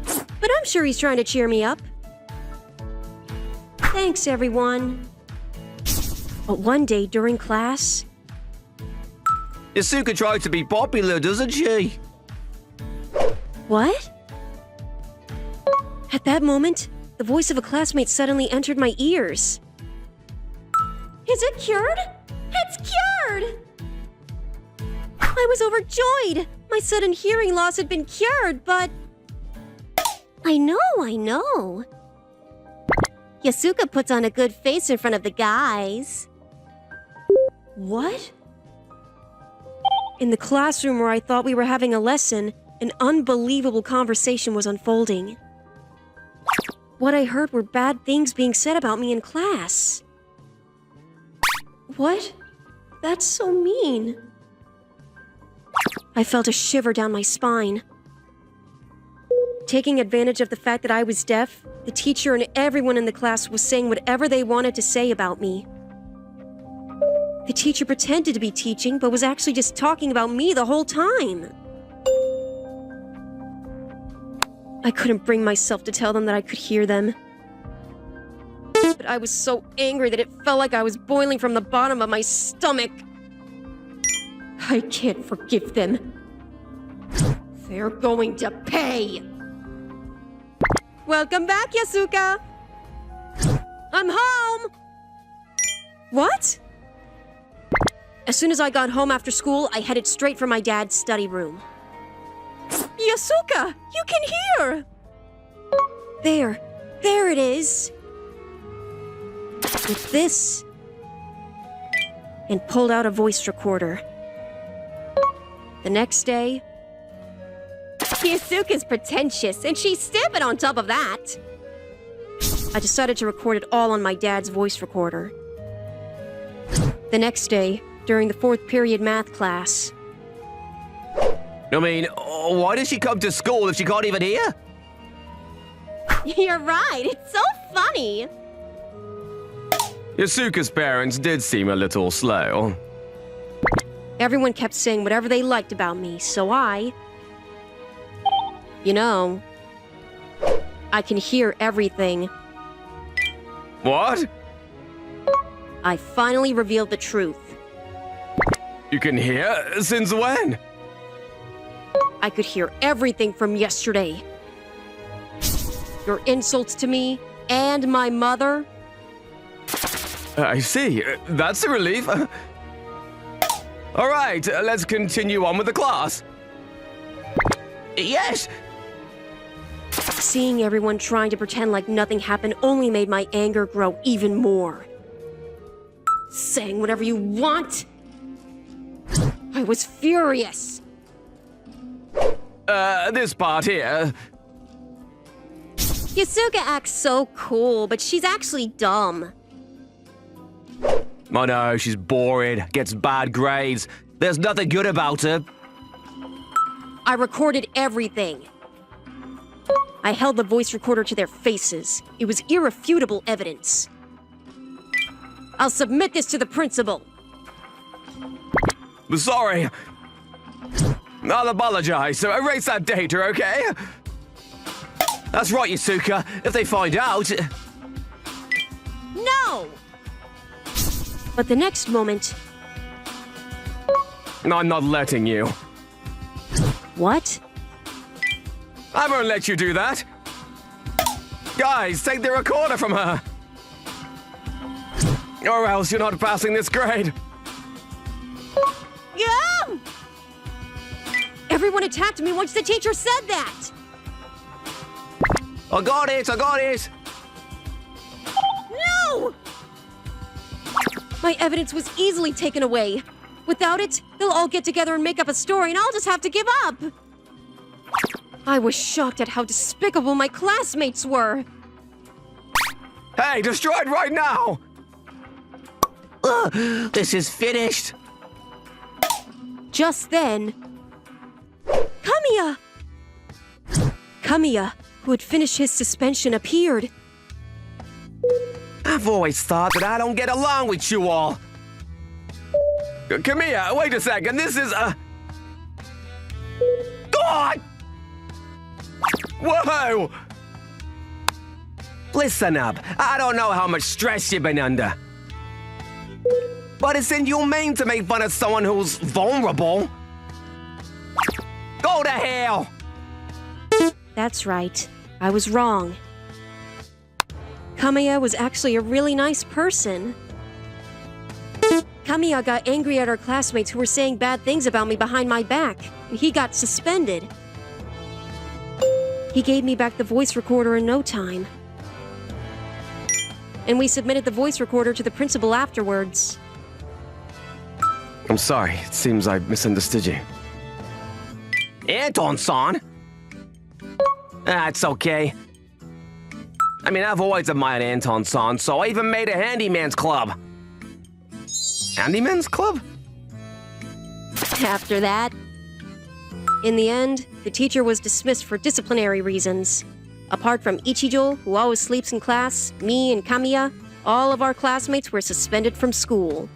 But I'm sure he's trying to cheer me up. Thanks, everyone. But one day during class... Suka tries to be popular, doesn't she? What? At that moment, the voice of a classmate suddenly entered my ears. Is it cured? It's cured! I was overjoyed! My sudden hearing loss had been cured, but... I know. Yasuka puts on a good face in front of the guys. What? In the classroom where I thought we were having a lesson, an unbelievable conversation was unfolding. What I heard were bad things being said about me in class. What? That's so mean. I felt a shiver down my spine. Taking advantage of the fact that I was deaf, the teacher and everyone in the class was saying whatever they wanted to say about me. The teacher pretended to be teaching, but was actually just talking about me the whole time. I couldn't bring myself to tell them that I could hear them. But I was so angry that it felt like I was boiling from the bottom of my stomach. I can't forgive them. They're going to pay! Welcome back, Yasuka! I'm home! What? As soon as I got home after school, I headed straight for my dad's study room. Yasuka! You can hear! There it is. With this, and pulled out a voice recorder. The next day, Yusuka's pretentious, and she's stupid on top of that. I decided to record it all on my dad's voice recorder. The next day, during the 4th period math class, I mean, why does she come to school if she can't even hear? You're right, it's so funny. Yasuka's parents did seem a little slow. everyone kept saying whatever they liked about me, so I... You know, I can hear everything. What? I finally revealed the truth. You can hear? Since when? I could hear everything from yesterday. Your insults to me and my mother. I see. That's a relief. All right, let's continue on with the class. Yes! Seeing everyone trying to pretend like nothing happened only made my anger grow even more. Saying whatever you want. I was furious. This part here. Yusuka acts so cool, but she's actually dumb. Oh no, she's boring, gets bad grades. There's nothing good about her. I recorded everything. I held the voice recorder to their faces. It was irrefutable evidence. I'll submit this to the principal. Sorry. I'll apologize, so erase that data, okay? That's right, Yasuka. If they find out... No! But the next moment... I'm not letting you. What? I won't let you do that. Guys, take the recorder from her. Or else you're not passing this grade. Yeah! Everyone attacked me once the teacher said that! I got it, I got it! No! My evidence was easily taken away. Without it, they'll all get together and make up a story and I'll just have to give up. I was shocked at how despicable my classmates were. Hey, destroy it right now! This is finished. Just then... Kamiya! Kamiya, who had finished his suspension, appeared. I've always thought that I don't get along with you all. Kamiya, wait a second, this is God! Whoa! Listen up, I don't know how much stress you've been under. But it's inhumane to make fun of someone who's vulnerable. Go to hell! That's right. I was wrong. Kamiya was actually a really nice person. Kamiya got angry at our classmates who were saying bad things about me behind my back, and he got suspended. He gave me back the voice recorder in no time. And we submitted the voice recorder to the principal afterwards. I'm sorry, it seems I misunderstood you. Anton-san? That's okay. I mean, I've always admired Anton-san, so I even made a handyman's club. Handyman's club? After that, in the end, the teacher was dismissed for disciplinary reasons. Apart from Ichijo, who always sleeps in class, me and Kamiya, all of our classmates were suspended from school.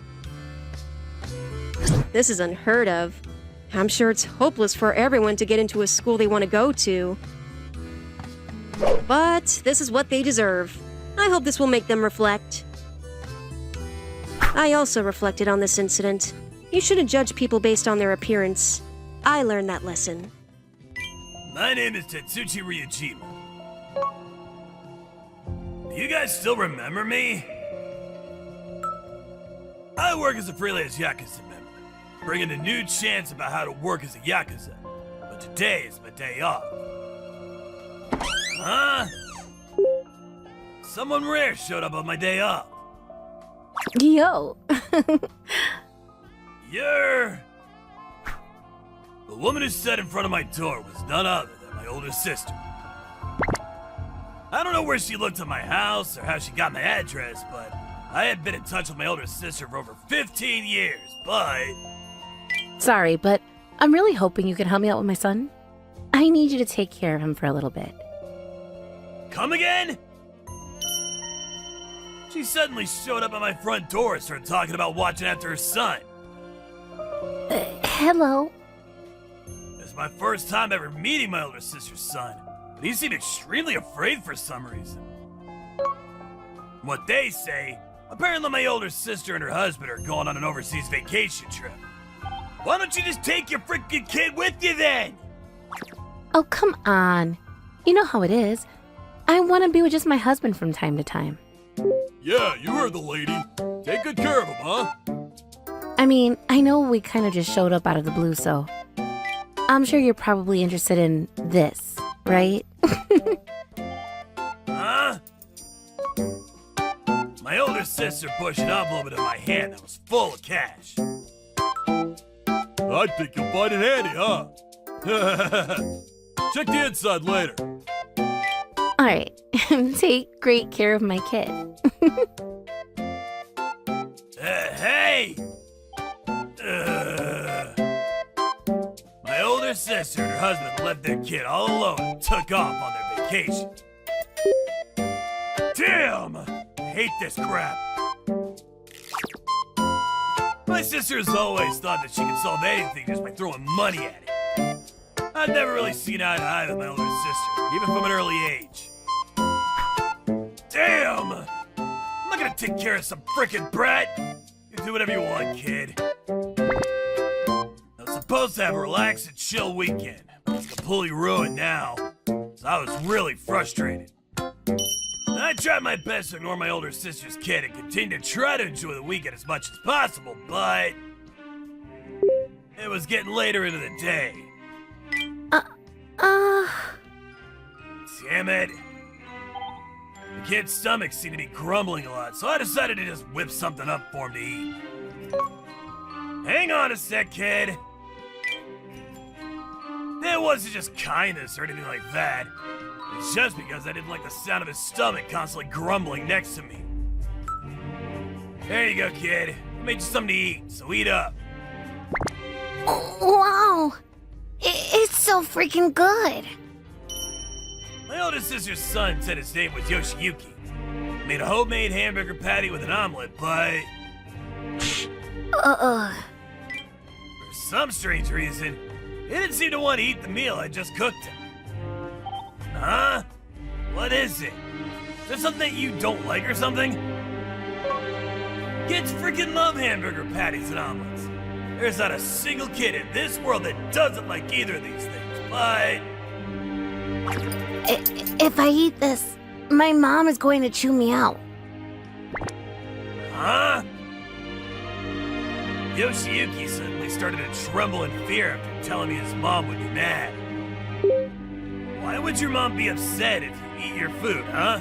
This is unheard of. I'm sure it's hopeless for everyone to get into a school they want to go to. But this is what they deserve. I hope this will make them reflect. I also reflected on this incident. You shouldn't judge people based on their appearance. I learned that lesson. My name is Tetsuchi Ryujima. Do you guys still remember me? I work as a freelance Yakuza member, bringing a new chance about how to work as a Yakuza. But today is my day off. Huh? Someone rare showed up on my day off. Yo. You're... The woman who sat in front of my door was none other than my older sister. I don't know where she looked at my house or how she got my address, but I had been in touch with my older sister for over 15 years, but... Sorry, but I'm really hoping you can help me out with my son. I need you to take care of him for a little bit. Come again? She suddenly showed up at my front door and started talking about watching after her son. Hello? It's my first time ever meeting my older sister's son, but he seemed extremely afraid for some reason. From what they say, apparently my older sister and her husband are going on an overseas vacation trip. Why don't you just take your freaking kid with you then? Oh, come on. You know how it is. I want to be with just my husband from time to time. Yeah, you heard the lady. Take good care of him, huh? I mean, I know we kind of just showed up out of the blue, so... I'm sure you're probably interested in this, right? Huh? My older sister pushed an envelope into my hand that was full of cash. I think you'll find it handy, huh? Check the inside later. Alright, take great care of my kid. Hey! My older sister and her husband left their kid all alone and took off on their vacation. Damn! I hate this crap. My sister has always thought that she could solve anything just by throwing money at it. I've never really seen eye to eye with my older sister, even from an early age. Damn! I'm not gonna take care of some frickin' brat! You do whatever you want, kid. I was supposed to have a relaxed and chill weekend, but it's completely ruined now. So I was really frustrated. I tried my best to ignore my older sister's kid and continue to try to enjoy the weekend as much as possible, but... it was getting later into the day. Damn it. The kid's stomach seemed to be grumbling a lot, so I decided to just whip something up for him to eat. Hang on a sec, kid. It wasn't just kindness or anything like that. It's just because I didn't like the sound of his stomach constantly grumbling next to me. There you go, kid. I made you something to eat, so eat up. Wow! It's so freaking good! My oldest sister's son said his name was Yoshiyuki. Made a homemade hamburger patty with an omelet, but... for some strange reason, he didn't seem to want to eat the meal I just cooked him. Huh? What is it? Is there something that you don't like or something? Kids freaking love hamburger patties and omelets. There's not a single kid in this world that doesn't like either of these things, but... If I eat this, my mom is going to chew me out. Huh? Yoshiyuki suddenly started to tremble in fear after telling me his mom would be mad. Why would your mom be upset if you eat your food, huh?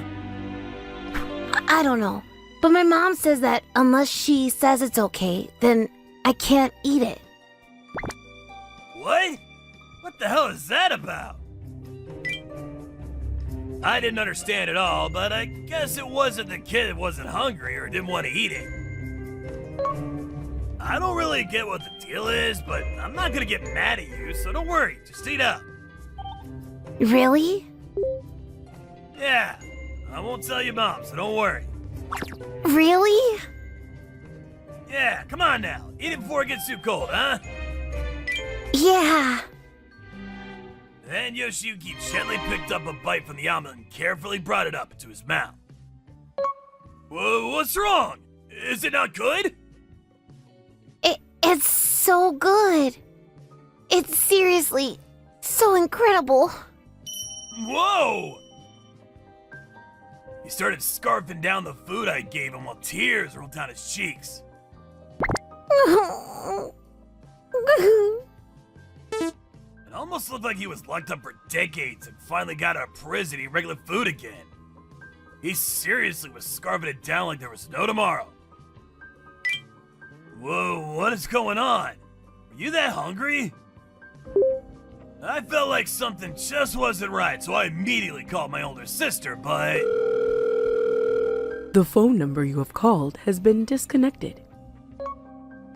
I don't know, but my mom says that unless she says it's okay, then I can't eat it. What? What the hell is that about? I didn't understand at all, but I guess it wasn't the kid that wasn't hungry or didn't want to eat it. I don't really get what the deal is, but I'm not gonna get mad at you, so don't worry, just eat up. Really? Yeah, I won't tell your mom, so don't worry. Really? Yeah, come on now, eat it before it gets too cold, huh? Yeah. Then Yoshiyuki gently picked up a bite from the omelet and carefully brought it up into his mouth. Whoa, what's wrong? Is it not good? It's so good. It's seriously so incredible. Whoa! He started scarfing down the food I gave him while tears rolled down his cheeks. It almost looked like he was locked up for decades and finally got out of prison eating regular food again. He seriously was scarfing it down like there was no tomorrow. Whoa, what is going on? Are you that hungry? I felt like something just wasn't right, so I immediately called my older sister, but... The phone number you have called has been disconnected.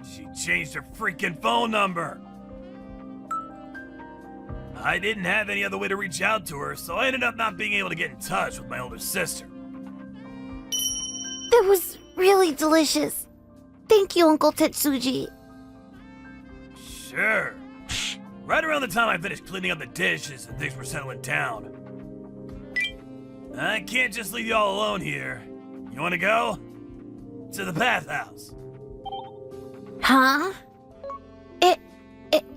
She changed her freaking phone number. I didn't have any other way to reach out to her, so I ended up not being able to get in touch with my older sister. That was really delicious. Thank you, Uncle Tetsuji. Sure. Right around the time I finished cleaning up the dishes and things were settling down. I can't just leave you all alone here. You wanna go? To the bathhouse. Huh?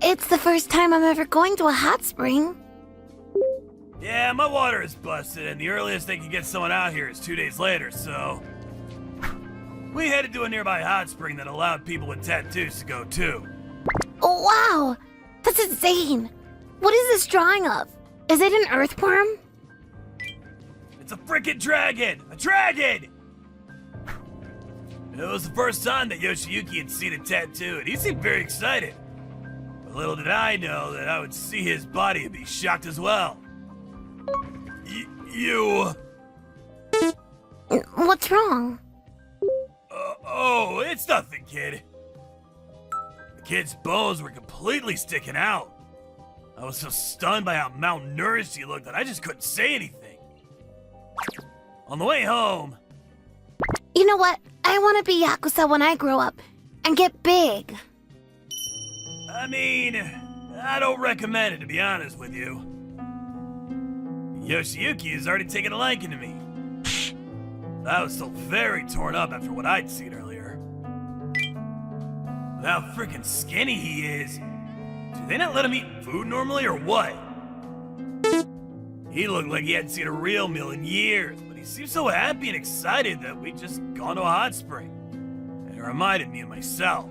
It's the first time I'm ever going to a hot spring. Yeah, my water is busted, and the earliest they can get someone out here is 2 days later, so... We headed to a nearby hot spring that allowed people with tattoos to go too. Oh, wow! That's insane! What is this drawing of? Is it an earthworm? It's a frickin' dragon! A dragon! It was the first time that Yoshiyuki had seen a tattoo, and he seemed very excited. But little did I know that I would see his body and be shocked as well. You... What's wrong? Oh, it's nothing, kid. The kid's bones were completely sticking out. I was so stunned by how malnourished he looked that I just couldn't say anything. On the way home... You know what? I want to be Yakuza when I grow up and get big. I mean, I don't recommend it, to be honest with you. Yoshiyuki has already taken a liking to me. I was still very torn up after what I'd seen earlier. With how freaking skinny he is, do they not let him eat food normally or what? He looked like he hadn't seen a real meal in years, but he seemed so happy and excited that we'd just gone to a hot spring. And it reminded me of myself.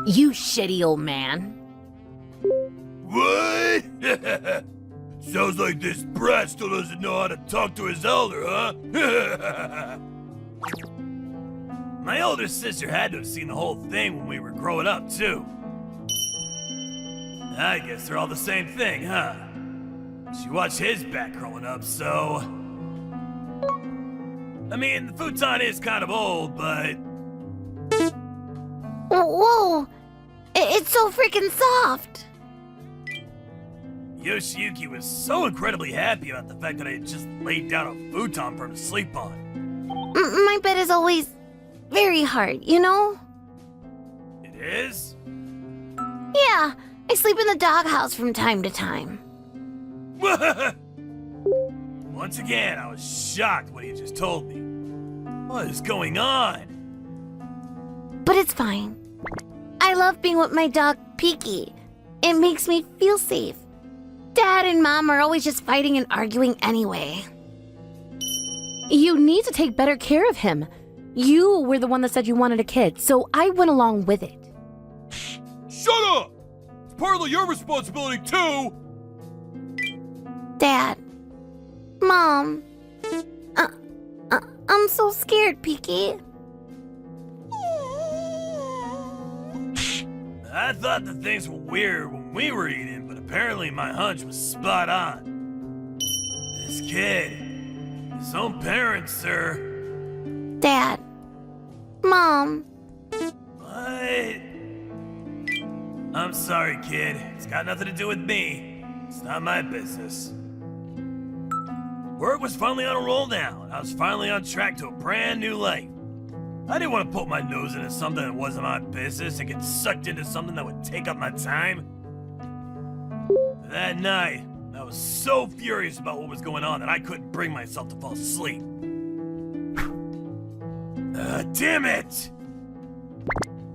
You shitty old man. What? Sounds like this brat still doesn't know how to talk to his elder, huh? My older sister had to have seen the whole thing when we were growing up, too. I guess they're all the same thing, huh? She watched his back growing up, so... I mean, the futon is kind of old, but... Whoa! It's so freaking soft! Yoshiyuki was so incredibly happy about the fact that I had just laid down a futon for him to sleep on. My bed is always very hard, you know? It is? Yeah, I sleep in the doghouse from time to time. Once again, I was shocked when he just told me. What is going on? But it's fine. I love being with my dog, Peaky. It makes me feel safe. Dad and Mom are always just fighting and arguing anyway. You need to take better care of him. You were the one that said you wanted a kid, so I went along with it. Shut up! It's partly your responsibility, too! Dad. Mom. I'm so scared, Peaky. I thought that things were weird when we were eating, but apparently my hunch was spot on. This kid, his own parents, sir. Dad. Mom. What? I'm sorry, kid. It's got nothing to do with me. It's not my business. Work was finally on a roll now. I was finally on track to a brand new life. I didn't want to put my nose into something that wasn't my business and get sucked into something that would take up my time. That night, I was so furious about what was going on that I couldn't bring myself to fall asleep. Damn it!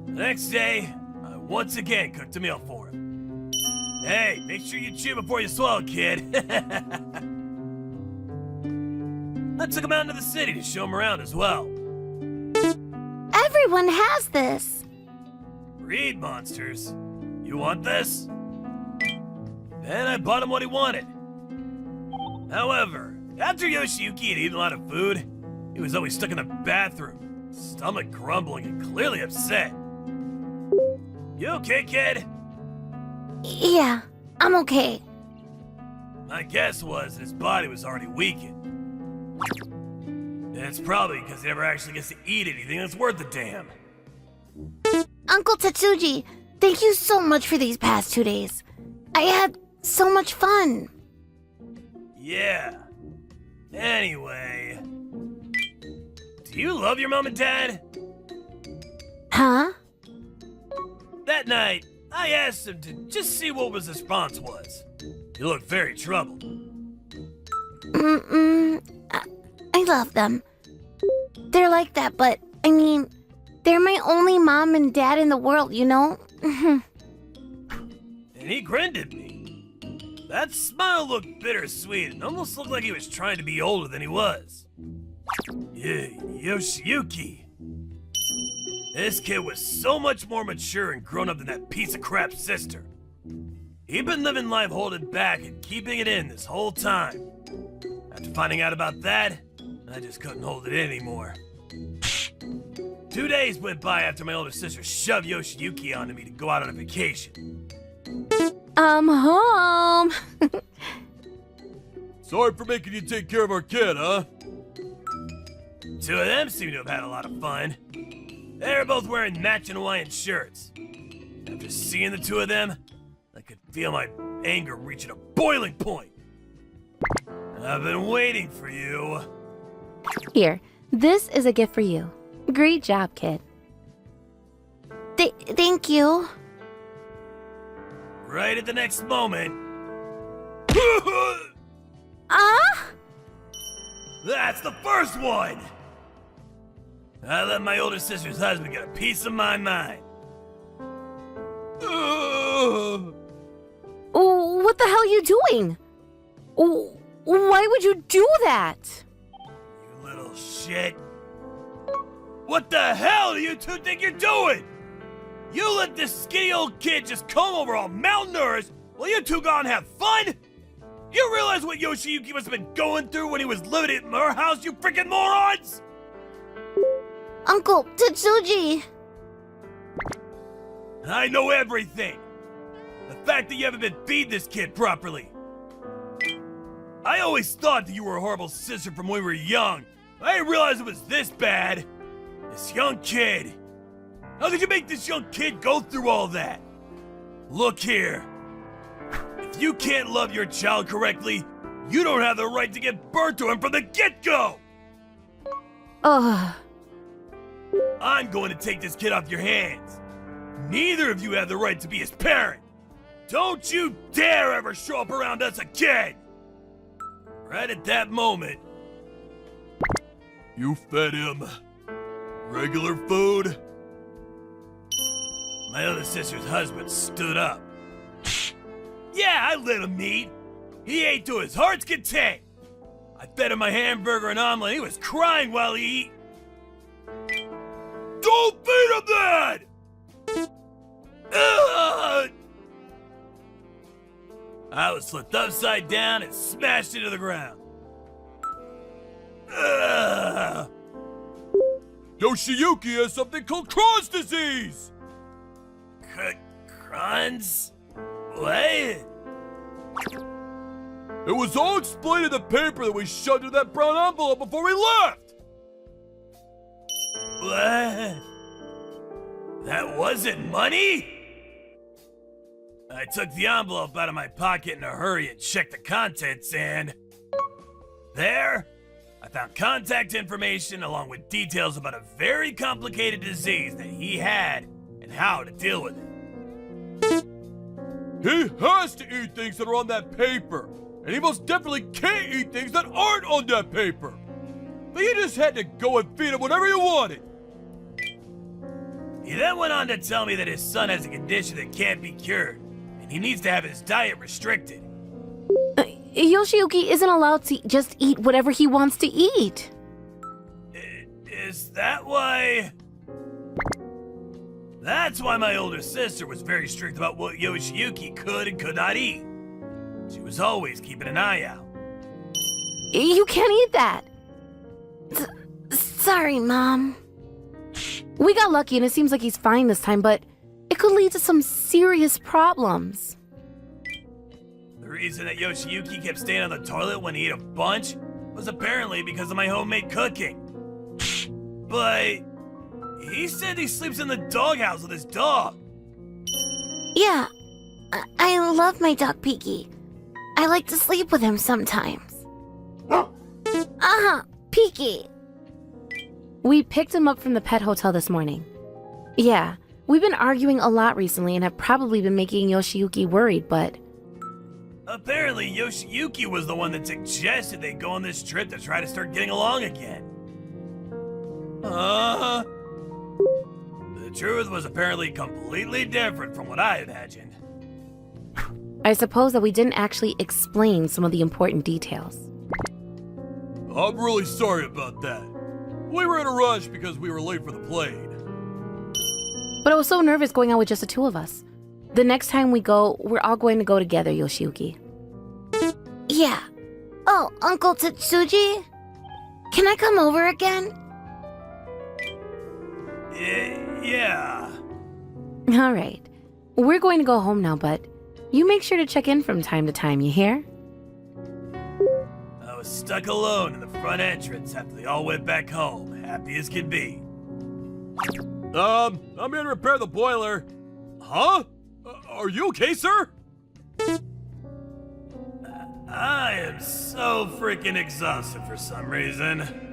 The next day, I once again cooked a meal for him. Hey, make sure you chew before you swallow, kid. I took him out into the city to show him around as well. Everyone has this. Read, monsters. You want this? Then I bought him what he wanted. However, after Yoshiyuki had eaten a lot of food, he was always stuck in the bathroom, stomach grumbling and clearly upset. You okay, kid? Yeah, I'm okay. My guess was his body was already weakened. And it's probably because he never actually gets to eat anything that's worth a damn. Uncle Tetsuji, thank you so much for these past 2 days. I had so much fun. Yeah. Anyway. Do you love your mom and dad? Huh? That night, I asked him to just see what his response was. He looked very troubled. I love them. They're like that, but, I mean, they're my only mom and dad in the world, you know? And he grinned at me. That smile looked bittersweet and almost looked like he was trying to be older than he was. Yeah, Yoshiyuki. This kid was so much more mature and grown up than that piece of crap sister. He'd been living life holding back and keeping it in this whole time. After finding out about that, I just couldn't hold it in anymore. 2 days went by after my older sister shoved Yoshiyuki onto me to go out on a vacation. I'm home. Sorry for making you take care of our kid, huh? 2 of them seem to have had a lot of fun. They were both wearing matching Hawaiian shirts. After seeing the 2 of them, I could feel my anger reaching a boiling point. I've been waiting for you. Here, this is a gift for you. Great job, kid. Thank you. Right at the next moment. That's the first one! I let my older sister's husband get a piece of my mind. What the hell are you doing? Why would you do that? You little shit. What the hell do you 2 think you're doing? You let this skinny old kid just come over all malnourished while you 2 go and have fun? You realize what Yoshiyuki must have been going through when he was living at our house, you freaking morons? Uncle Tetsuji! I know everything. The fact that you haven't been feeding this kid properly. I always thought that you were a horrible sister from when we were young. I didn't realize it was this bad. This young kid. How could you make this young kid go through all that? Look here. If you can't love your child correctly, you don't have the right to get burnt to him from the get-go! Ugh. I'm going to take this kid off your hands. Neither of you have the right to be his parent. Don't you dare ever show up around us again! Right at that moment, you fed him regular food? My other sister's husband stood up. Yeah, I let him eat. He ate to his heart's content. I fed him my hamburger and omelet, and he was crying while he ate. Don't feed him that! I was flipped upside down and smashed into the ground. Yoshiyuki has something called Crohn's disease! Crohn's? What? It was all explained in the paper that we shoved into that brown envelope before we left! What? That wasn't money? I took the envelope out of my pocket in a hurry and checked the contents, and there, I found contact information along with details about a very complicated disease that he had and how to deal with it. He has to eat things that are on that paper, and he most definitely can't eat things that aren't on that paper. But you just had to go and feed him whatever you wanted. He then went on to tell me that his son has a condition that can't be cured, and he needs to have his diet restricted. Yoshiyuki isn't allowed to just eat whatever he wants to eat. Is that why? That's why my older sister was very strict about what Yoshiyuki could and could not eat. She was always keeping an eye out. You can't eat that. Sorry, Mom. We got lucky and it seems like he's fine this time, but it could lead to some serious problems. The reason that Yoshiyuki kept staying on the toilet when he ate a bunch was apparently because of my homemade cooking. But he said he sleeps in the doghouse with his dog. Yeah, I love my dog Peaky. I like to sleep with him sometimes. Peaky. We picked him up from the pet hotel this morning. Yeah, we've been arguing a lot recently and have probably been making Yoshiyuki worried, but... Apparently, Yoshiyuki was the one that suggested they go on this trip to try to start getting along again. The truth was apparently completely different from what I imagined. I suppose that we didn't actually explain some of the important details. I'm really sorry about that. We were in a rush because we were late for the plane. But I was so nervous going out with just the two of us. The next time we go, we're all going to go together, Yoshiyuki. Yeah. Oh, Uncle Tetsuji? Can I come over again? Yeah. All right. We're going to go home now, but you make sure to check in from time to time, you hear? I was stuck alone in the front entrance after they all went back home, happy as could be. I'm here to repair the boiler. Huh? Are you okay, sir? I am so freaking exhausted for some reason.